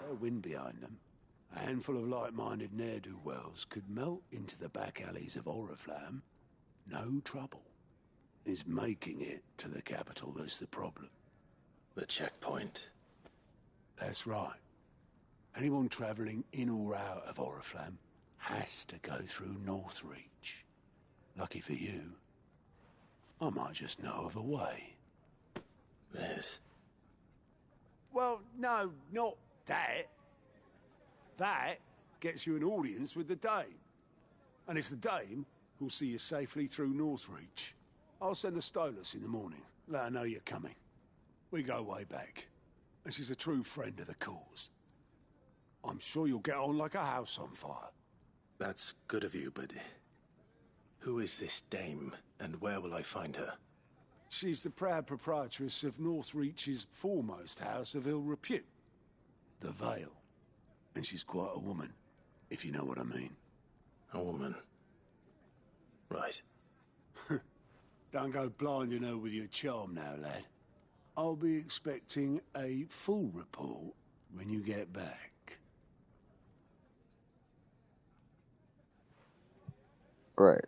Their wind behind them, a handful of like-minded ne'er-do-wells could melt into the back alleys of Oriflamme. No trouble. It's making it to the capital that's the problem. The checkpoint. That's right. Anyone travelling in or out of Oriflamme has to go through Northreach. Lucky for you, I might just know of a way. This? Well, no, not that. That gets you an audience with the Dame. And it's the Dame who'll see you safely through Northreach. I'll send the Stolas in the morning. Let her know you're coming. We go way back. And she's a true friend of the cause. I'm sure you'll get on like a house on fire. That's good of you, but... who is this Dame, and where will I find her? She's the proud proprietress of Northreach's foremost house of ill repute. The Vale. And she's quite a woman, if you know what I mean. A woman? Right. Don't go blinding her with your charm now, lad. I'll be expecting a full report when you get back. Right.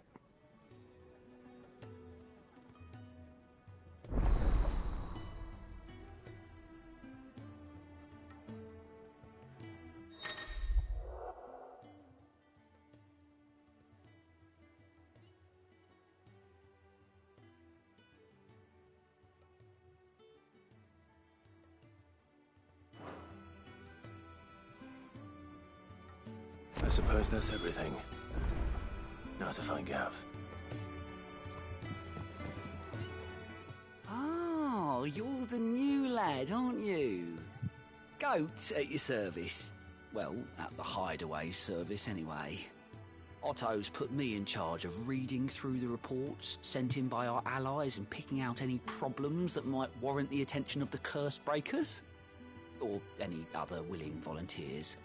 I suppose that's everything. Now to find Gav. Oh, you're the new lad, aren't you? Goat at your service. Well, at the Hideaway service, anyway. Otto's put me in charge of reading through the reports sent in by our allies and picking out any problems that might warrant the attention of the Curse Breakers. Or any other willing volunteers.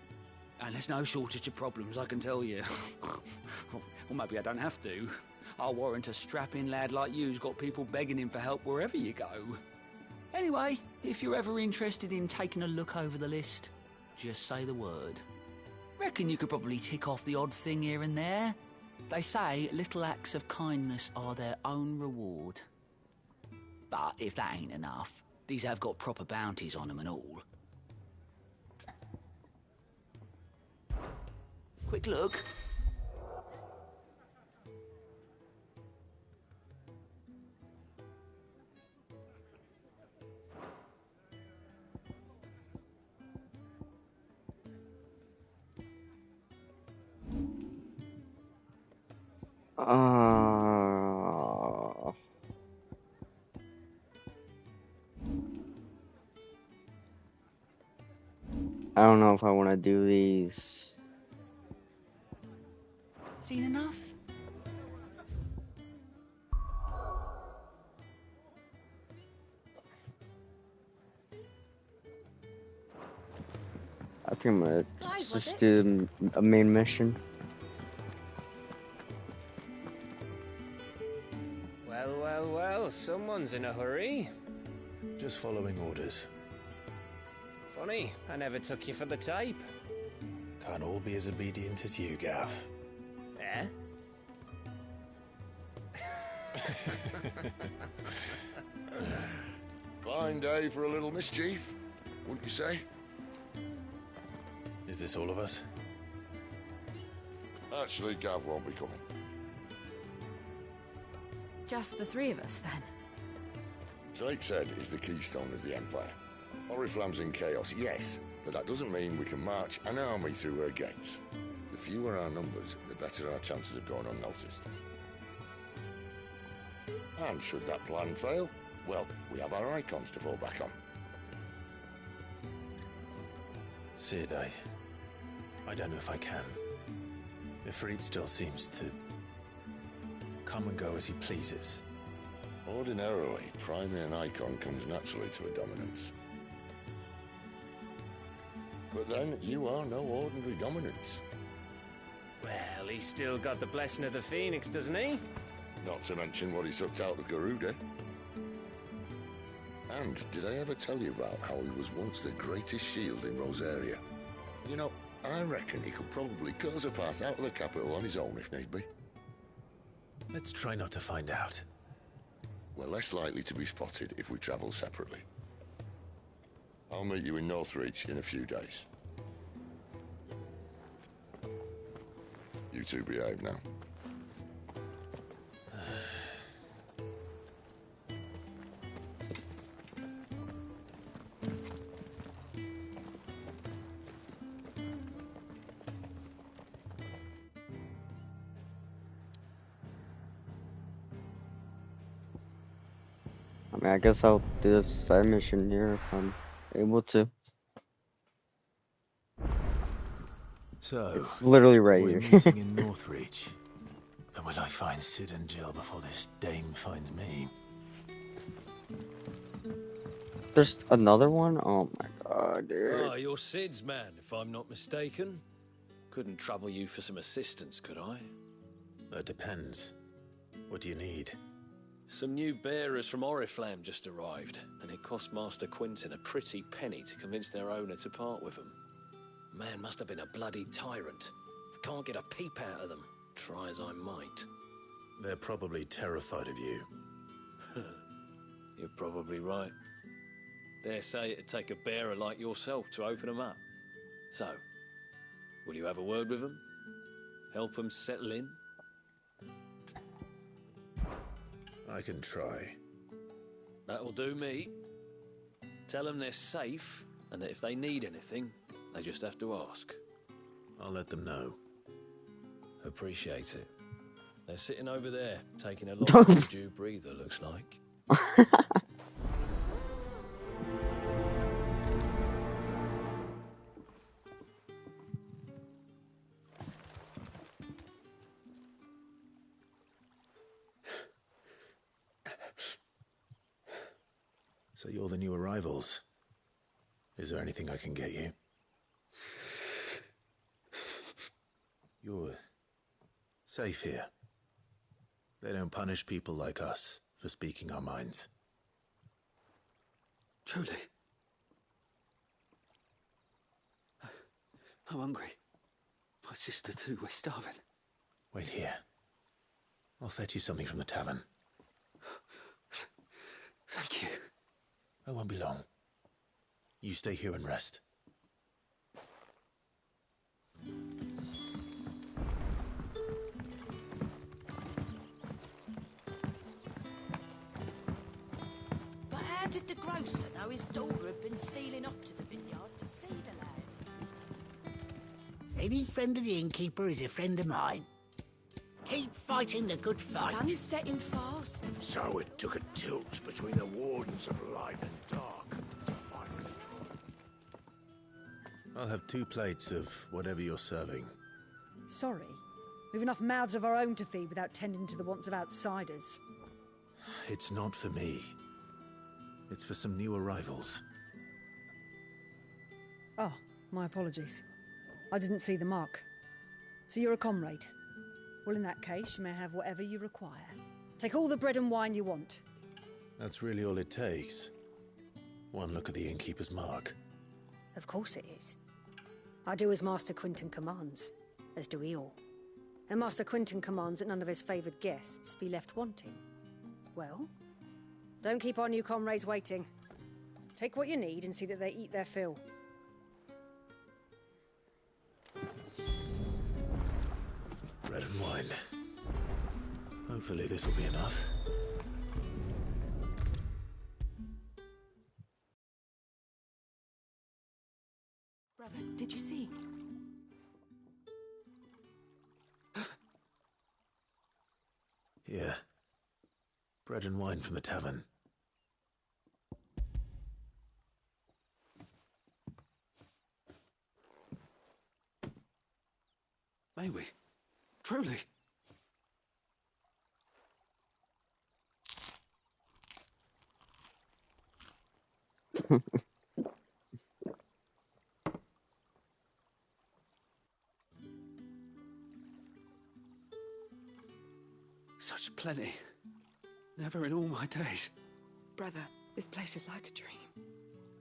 And there's no shortage of problems, I can tell you. Or maybe I don't have to. I'll warrant a strapping lad like you's got people begging him for help wherever you go. Anyway, if you're ever interested in taking a look over the list, just say the word. Reckon you could probably tick off the odd thing here and there. They say little acts of kindness are their own reward. But if that ain't enough, these have got proper bounties on them and all. Quick look. I don't know if I want to do these. Seen enough? I think I'm gonna Clyde, was just it? do a main mission. Well, well, well, someone's in a hurry. Just following orders. Funny, I never took you for the type. Can't all be as obedient as you, Gav. Eh? Fine day for a little mischief, wouldn't you say? Is this all of us? Actually, Gav won't be coming. Just the three of us, then. Drake's Head is the keystone of the Empire. Oriflamme's in chaos, yes, but that doesn't mean we can march an army through her gates. The fewer our numbers, the better our chances of going unnoticed. And should that plan fail, well, we have our icons to fall back on. Sid, I don't know if I can. Ifrit still seems to come and go as he pleases. Ordinarily, priming an icon comes naturally to a dominance. But then, you are no ordinary dominance. Well, he's still got the blessing of the Phoenix, doesn't he? Not to mention what he sucked out of Garuda. And did I ever tell you about how he was once the greatest shield in Rosaria? You know, I reckon he could probably cut us a path out of the capital on his own if need be. Let's try not to find out. We're less likely to be spotted if we travel separately. I'll meet you in Northreach in a few days. You two behave now. I mean, I guess I'll do this side mission here if I'm able to. So, It's literally right we're here. meeting in Northreach. And will I find Sid and Jill before this dame finds me? There's another one? Oh my god, dude. Ah, you're Sid's man, if I'm not mistaken. Couldn't trouble you for some assistance, could I? That depends. What do you need? Some new bearers from Oriflamme just arrived, and it cost Master Quinton a pretty penny to convince their owner to part with them. Man must have been a bloody tyrant. Can't get a peep out of them, try as I might. They're probably terrified of you. You're probably right. Dare say it'd take a bearer like yourself to open them up. So, will you have a word with them? Help them settle in? I can try. That'll do me. Tell them they're safe, and that if they need anything, they just have to ask. I'll let them know. Appreciate it. They're sitting over there, taking a long overdue breather, looks like. So you're the new arrivals. Is there anything I can get you? You're safe here. They don't punish people like us for speaking our minds. Truly. I'm hungry. My sister too, we're starving. Wait here. I'll fetch you something from the tavern. Thank you. I won't be long. You stay here and rest. But how did the grocer know his daughter had been stealing off to the vineyard to see the lad? Any friend of the innkeeper is a friend of mine. Keep fighting the good fight. Sun's setting fast. So it took a tilt between the Wardens of Light and Dark to finally draw. I'll have 2 plates of whatever you're serving. Sorry. We've enough mouths of our own to feed without tending to the wants of outsiders. It's not for me. It's for some new arrivals. Oh, my apologies. I didn't see the mark. So you're a comrade? Well, in that case, you may have whatever you require. Take all the bread and wine you want. That's really all it takes. One look at the innkeeper's mark. Of course it is. I do as Master Quinton commands, as do we all. And Master Quinton commands that none of his favoured guests be left wanting. Well, don't keep our new comrades waiting. Take what you need and see that they eat their fill. Bread and wine. Hopefully this will be enough. Brother, did you see? Yeah. Bread and wine from the tavern. May we? Truly? Such plenty. Never in all my days. Brother, this place is like a dream.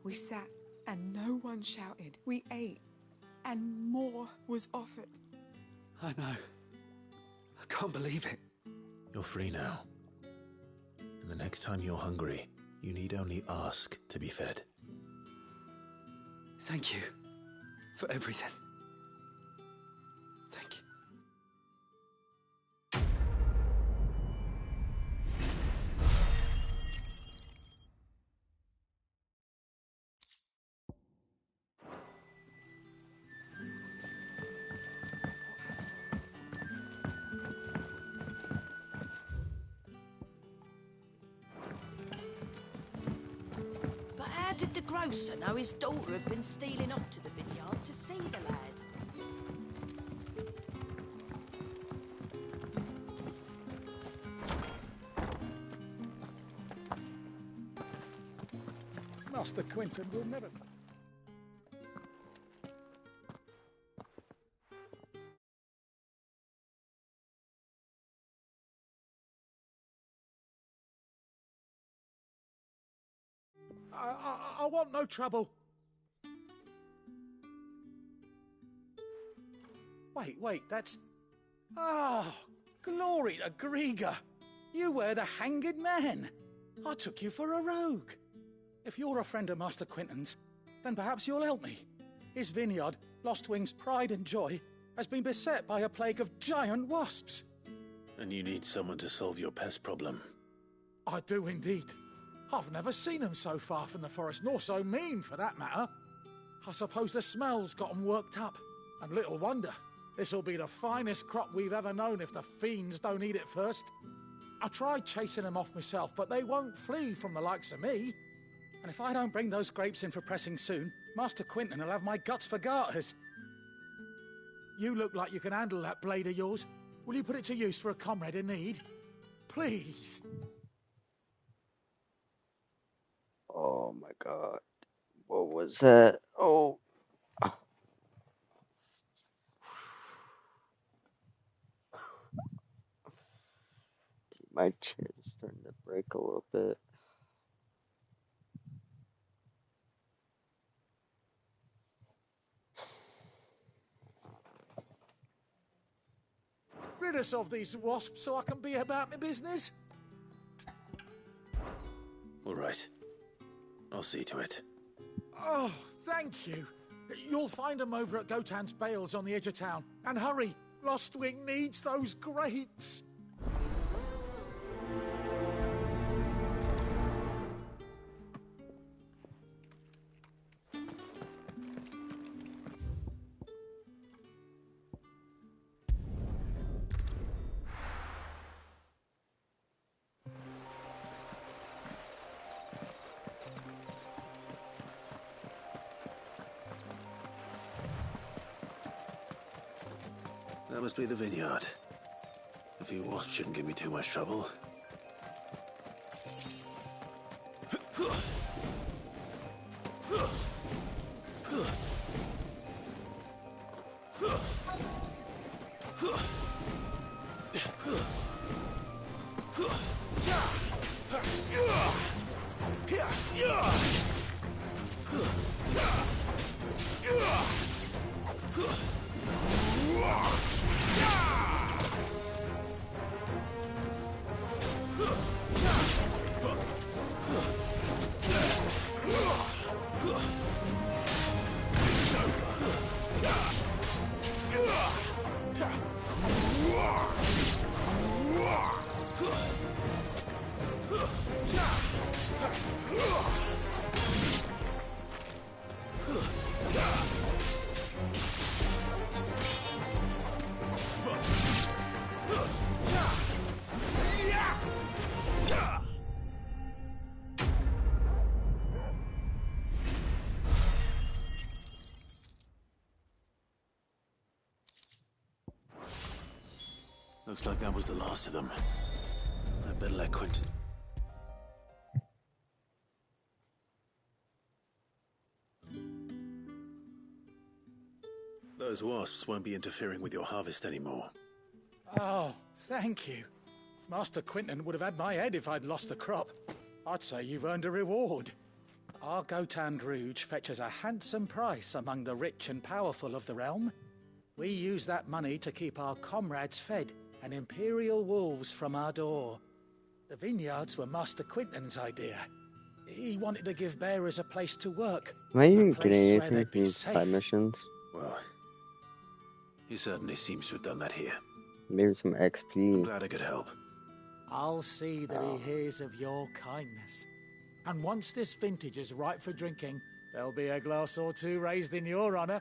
We sat and no one shouted. We ate and more was offered. I know. I can't believe it. You're free now. And the next time you're hungry, you need only ask to be fed. Thank you for everything. Thank you. But how did the grocer know his daughter had been stealing up to the vineyard to see the lad? Master Quinton will never... I want no trouble. Wait, that's... Oh, glory to Grieger. You were the hanged man. I took you for a rogue. If you're a friend of Master Quinton's, then perhaps you'll help me. His vineyard, Lostwing's pride and joy, has been beset by a plague of giant wasps. And you need someone to solve your pest problem. I do indeed. I've never seen them so far from the forest, nor so mean, for that matter. I suppose the smell's got 'em worked up. And little wonder. This'll be the finest crop we've ever known if the fiends don't eat it first. I tried chasing them off myself, but they won't flee from the likes of me. And if I don't bring those grapes in for pressing soon, Master Quinton will have my guts for garters. You look like you can handle that blade of yours. Will you put it to use for a comrade in need? Please. Oh my god. What was that? Oh. My chair is starting to break a little bit. Rid us of these wasps so I can be about my business. All right. I'll see to it. Oh, thank you. You'll find them over at Gotan's Bales on the edge of town. And hurry, Lostwing needs those grapes. That must be the vineyard. A few wasps shouldn't give me too much trouble. Looks like that was the last of them. I better let Quentin... Those wasps won't be interfering with your harvest anymore. Oh, thank you. Master Quentin would have had my head if I'd lost the crop. I'd say you've earned a reward. Our Gotand Rouge fetches a handsome price among the rich and powerful of the realm. We use that money to keep our comrades fed and imperial wolves from our door. The vineyards were Master Quentin's idea. He wanted to give bearers a place to work. Am I even a place getting where anything they'd from be these side safe. missions? Well, he certainly seems to have done that here. Maybe some I'm XP. glad I could help. I'll see that he hears of your kindness. And once this vintage is ripe for drinking, there'll be a glass or two raised in your honor.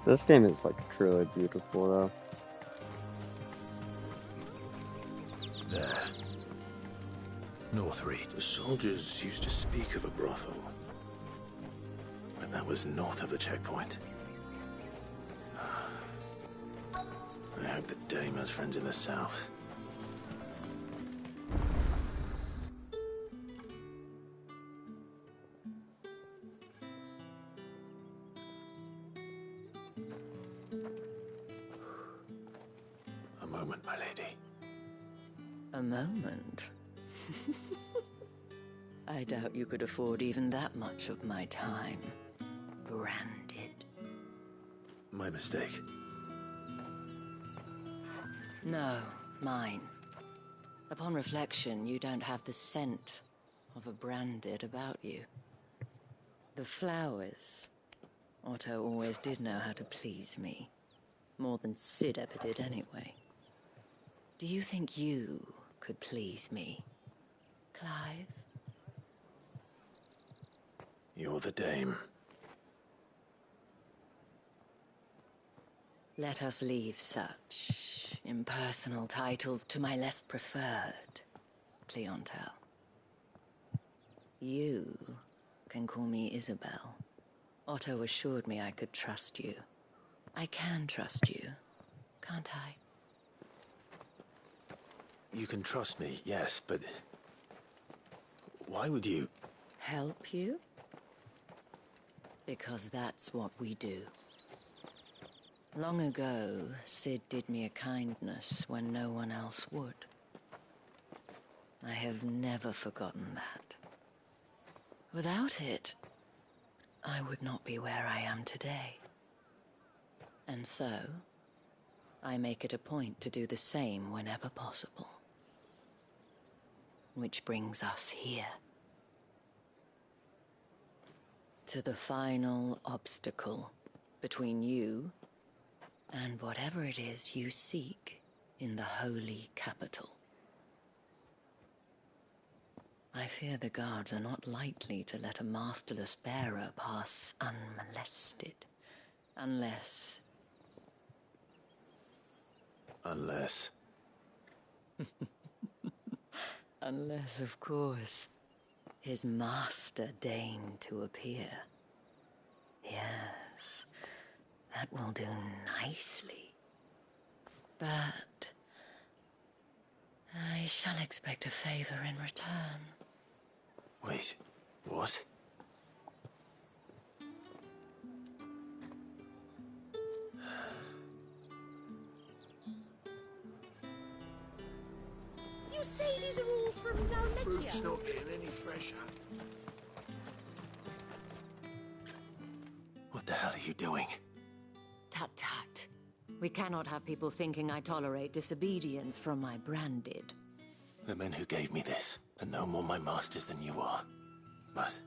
This game is like truly beautiful though. There. Northreach. The soldiers used to speak of a brothel. But that was north of the checkpoint. I hope the dame has friends in the south. A moment, my lady. A moment? I doubt you could afford even that much of my time. Branded. My mistake. No, mine. Upon reflection, you don't have the scent of a branded about you. The flowers. Otto always did know how to please me. More than Sid ever did anyway. Do you think you could please me, Clive? You're the dame. Let us leave such impersonal titles to my less preferred clientele. You can call me Isabel. Otto assured me I could trust you. I can trust you, can't I? You can trust me, yes, but... why would you... Help you? Because that's what we do. Long ago, Sid did me a kindness when no one else would. I have never forgotten that. Without it, I would not be where I am today. And so, I make it a point to do the same whenever possible. Which brings us here. To the final obstacle between you and whatever it is you seek in the holy capital. I fear the guards are not likely to let a masterless bearer pass unmolested. Unless... Unless... Unless, of course, his master deigned to appear. Yes, that will do nicely. But... I shall expect a favor in return. Wait, what? You say these are all from Dalmatia? Fruit's not getting any fresher. What the hell are you doing? Tut tut. We cannot have people thinking I tolerate disobedience from my branded. The men who gave me this are no more my masters than you are. But...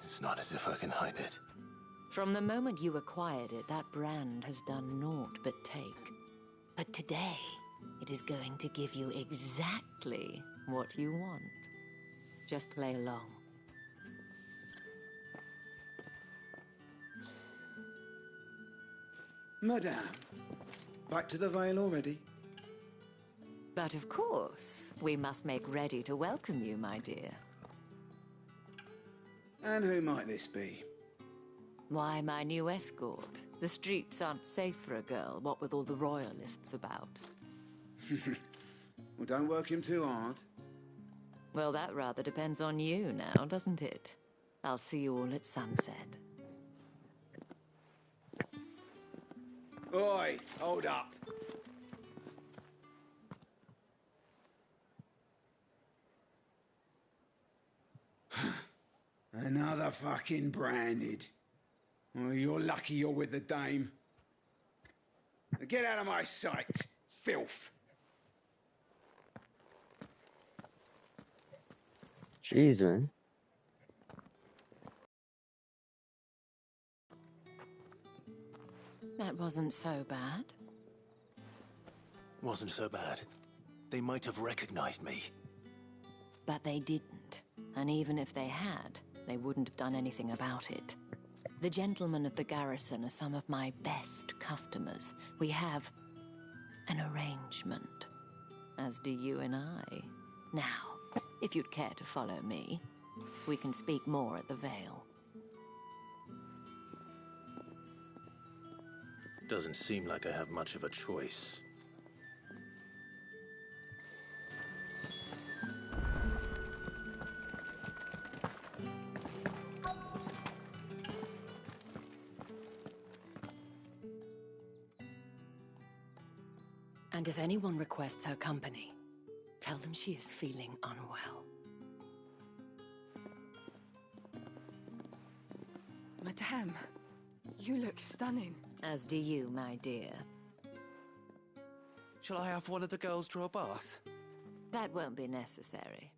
it's not as if I can hide it. From the moment you acquired it, that brand has done naught but take. But today, it is going to give you exactly what you want. Just play along. Madame, back to the Vale already? But of course, we must make ready to welcome you, my dear. And who might this be? Why, my new escort. The streets aren't safe for a girl, what with all the royalists about. Well, don't work him too hard. Well, that rather depends on you now, doesn't it? I'll see you all at sunset. Oi, hold up. Another fucking branded. Well, you're lucky you're with the dame. Now get out of my sight, filth. Jeez, man. That wasn't so bad. Wasn't so bad. They might have recognized me. But they didn't. And even if they had, they wouldn't have done anything about it. The gentlemen of the garrison are some of my best customers. We have an arrangement, as do you and I. Now, if you'd care to follow me, we can speak more at the Vale. Doesn't seem like I have much of a choice. And if anyone requests her company, tell them she is feeling unwell. Madame, you look stunning. As do you, my dear. Shall I have one of the girls draw a bath? That won't be necessary.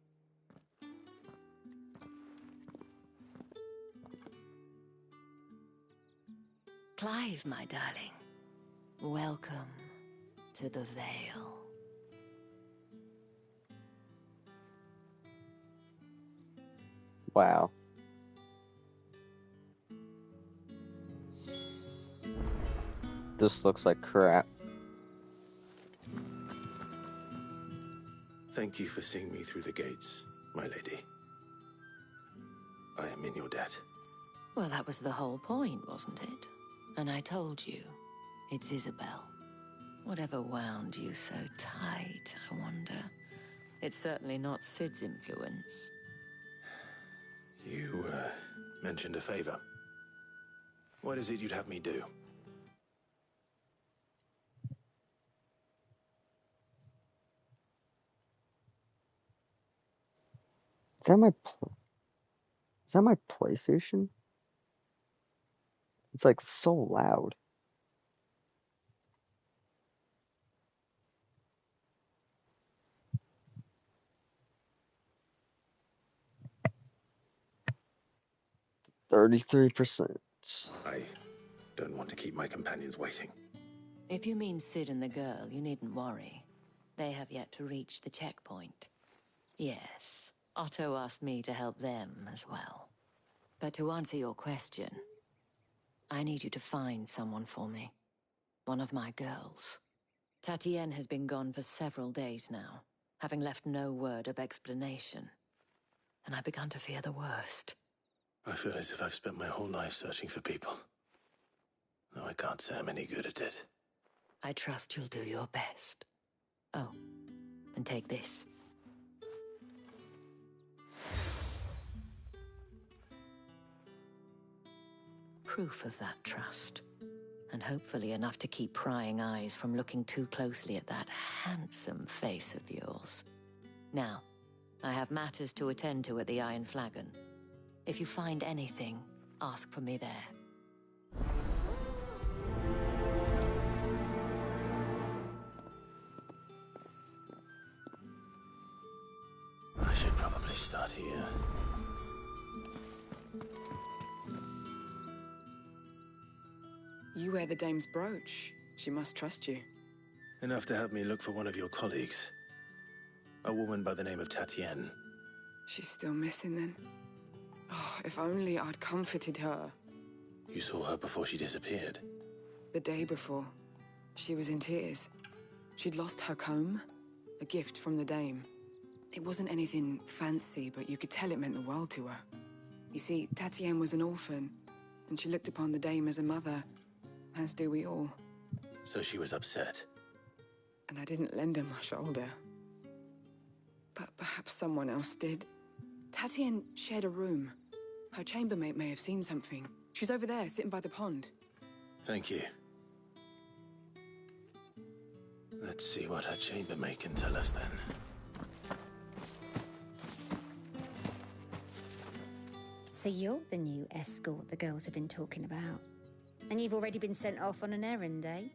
Clive, my darling, welcome to the Vale. Wow. This looks like crap. Thank you for seeing me through the gates, my lady. I am in your debt. Well, that was the whole point, wasn't it? And I told you, it's Isabel. Whatever wound you so tight, I wonder. It's certainly not Sid's influence. You, mentioned a favor. What is it you'd have me do? Is that my PlayStation? It's like so loud. $33%. I don't want to keep my companions waiting. If you mean Sid and the girl, you needn't worry. They have yet to reach the checkpoint. Yes, Otto asked me to help them as well. But to answer your question, I need you to find someone for me. One of my girls. Tatienne has been gone for several days now, having left no word of explanation. And I've begun to fear the worst. I feel as if I've spent my whole life searching for people. Though I can't say I'm any good at it. I trust you'll do your best. Oh, and take this. Proof of that trust. And hopefully enough to keep prying eyes from looking too closely at that handsome face of yours. Now, I have matters to attend to at the Iron Flagon. If you find anything, ask for me there. I should probably start here. You wear the dame's brooch. She must trust you. Enough to have me look for one of your colleagues. A woman by the name of Tatienne. She's still missing then? Oh, if only I'd comforted her. You saw her before she disappeared. The day before, she was in tears. She'd lost her comb, a gift from the dame. It wasn't anything fancy, but you could tell it meant the world to her. You see, Tatienne was an orphan, and she looked upon the dame as a mother, as do we all. So she was upset. And I didn't lend her my shoulder. But perhaps someone else did. Tatienne shared a room. Her chambermaid may have seen something. She's over there, sitting by the pond. Thank you. Let's see what her chambermaid can tell us then. So you're the new escort the girls have been talking about. And you've already been sent off on an errand, eh?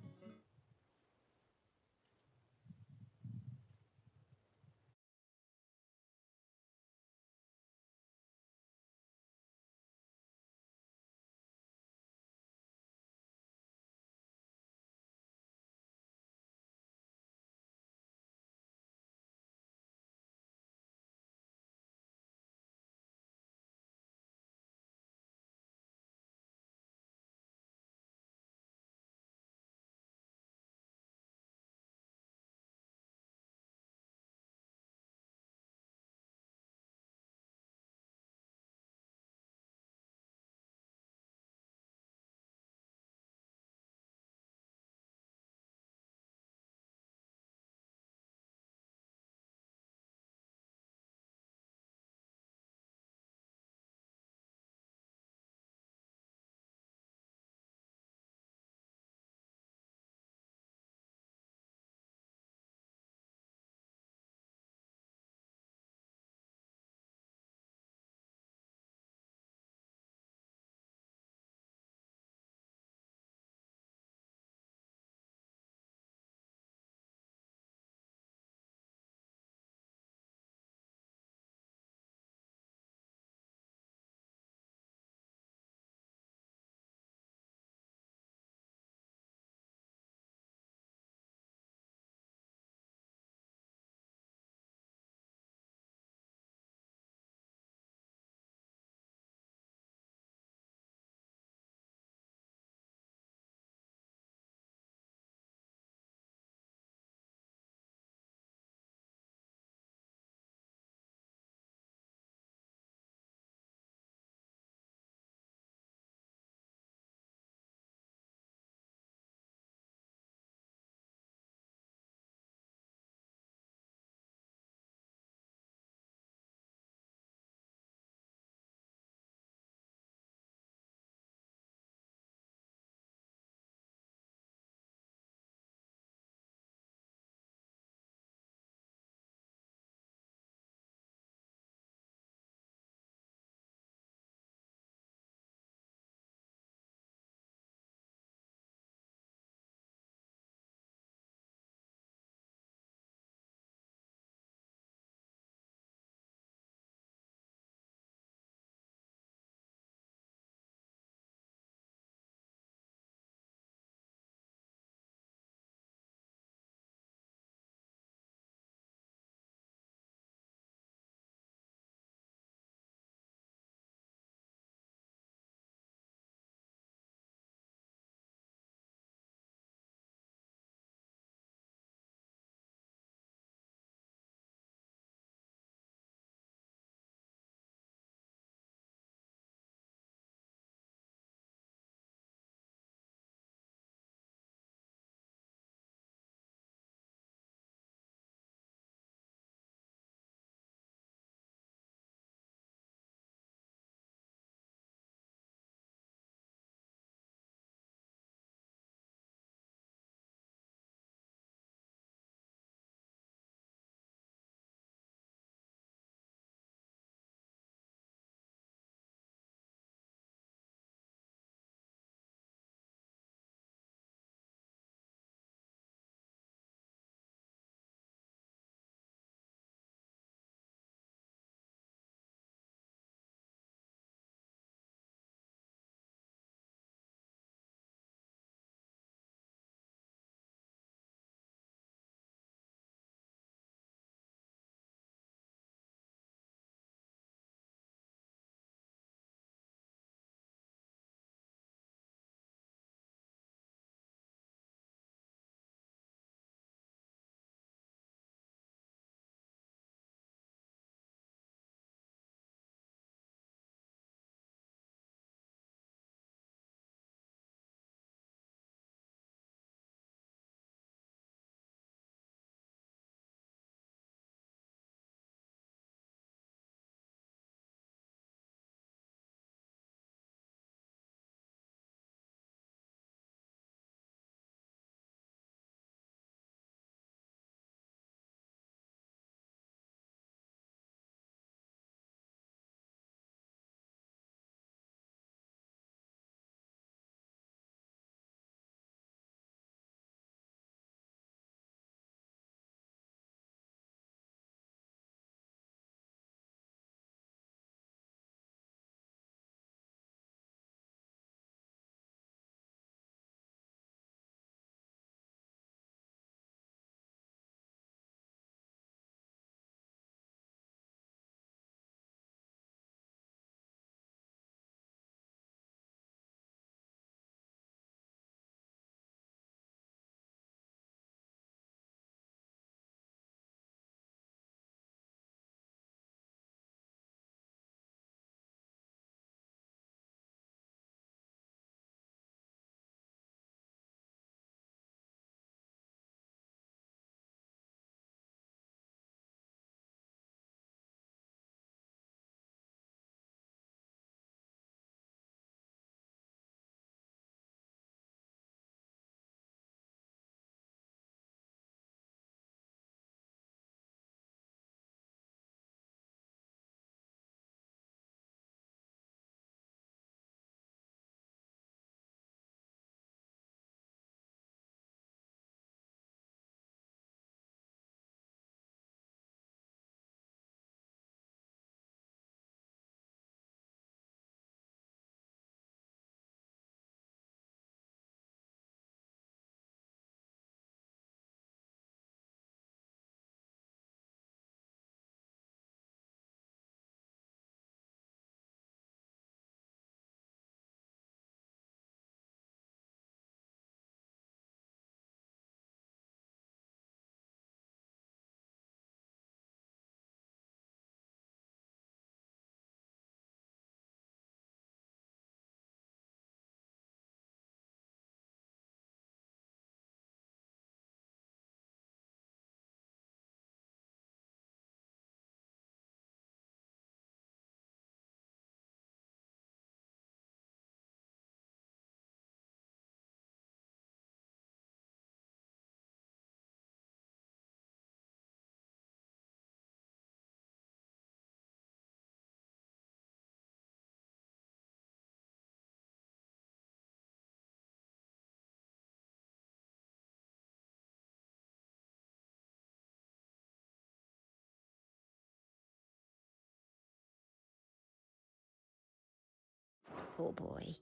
Poor boy.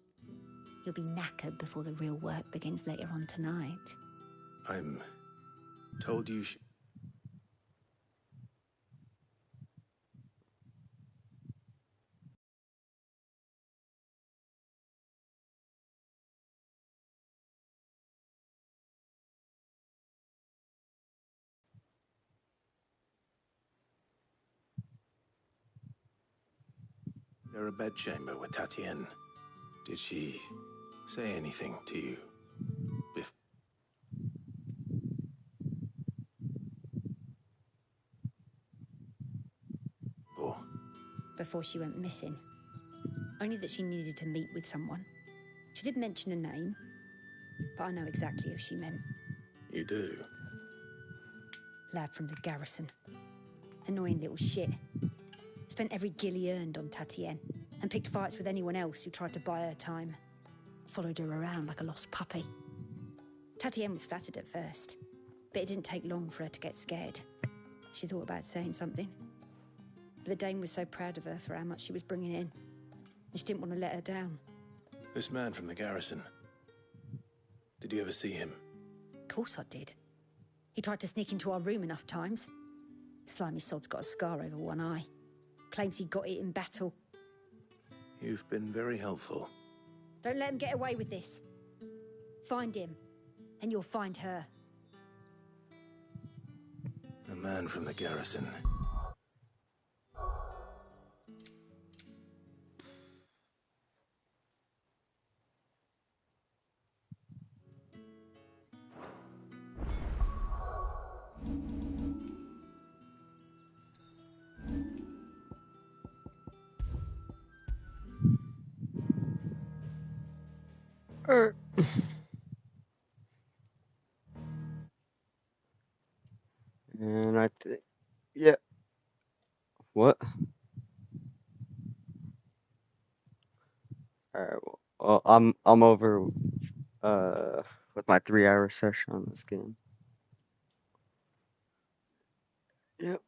He'll be knackered before the real work begins later on tonight. I'm told you They're a bedchamber with Tatienne. Did she say anything to you? Before she went missing. Only that she needed to meet with someone. She did mention a name, but I know exactly who she meant. You do? Lad from the garrison. Annoying little shit. Spent every guil he earned on Tatienne, and picked fights with anyone else who tried to buy her time. Followed her around like a lost puppy. Tatienne was flattered at first, but it didn't take long for her to get scared. She thought about saying something. But the Dame was so proud of her for how much she was bringing in, and she didn't want to let her down. This man from the garrison. Did you ever see him? Of course I did. He tried to sneak into our room enough times. Slimy sod's got a scar over one eye. Claims he got it in battle. You've been very helpful. Don't let him get away with this. Find him, and you'll find her. A man from the garrison. And I think, yeah. What? Alright, well, I'm over with my 3-hour session on this game. Yep.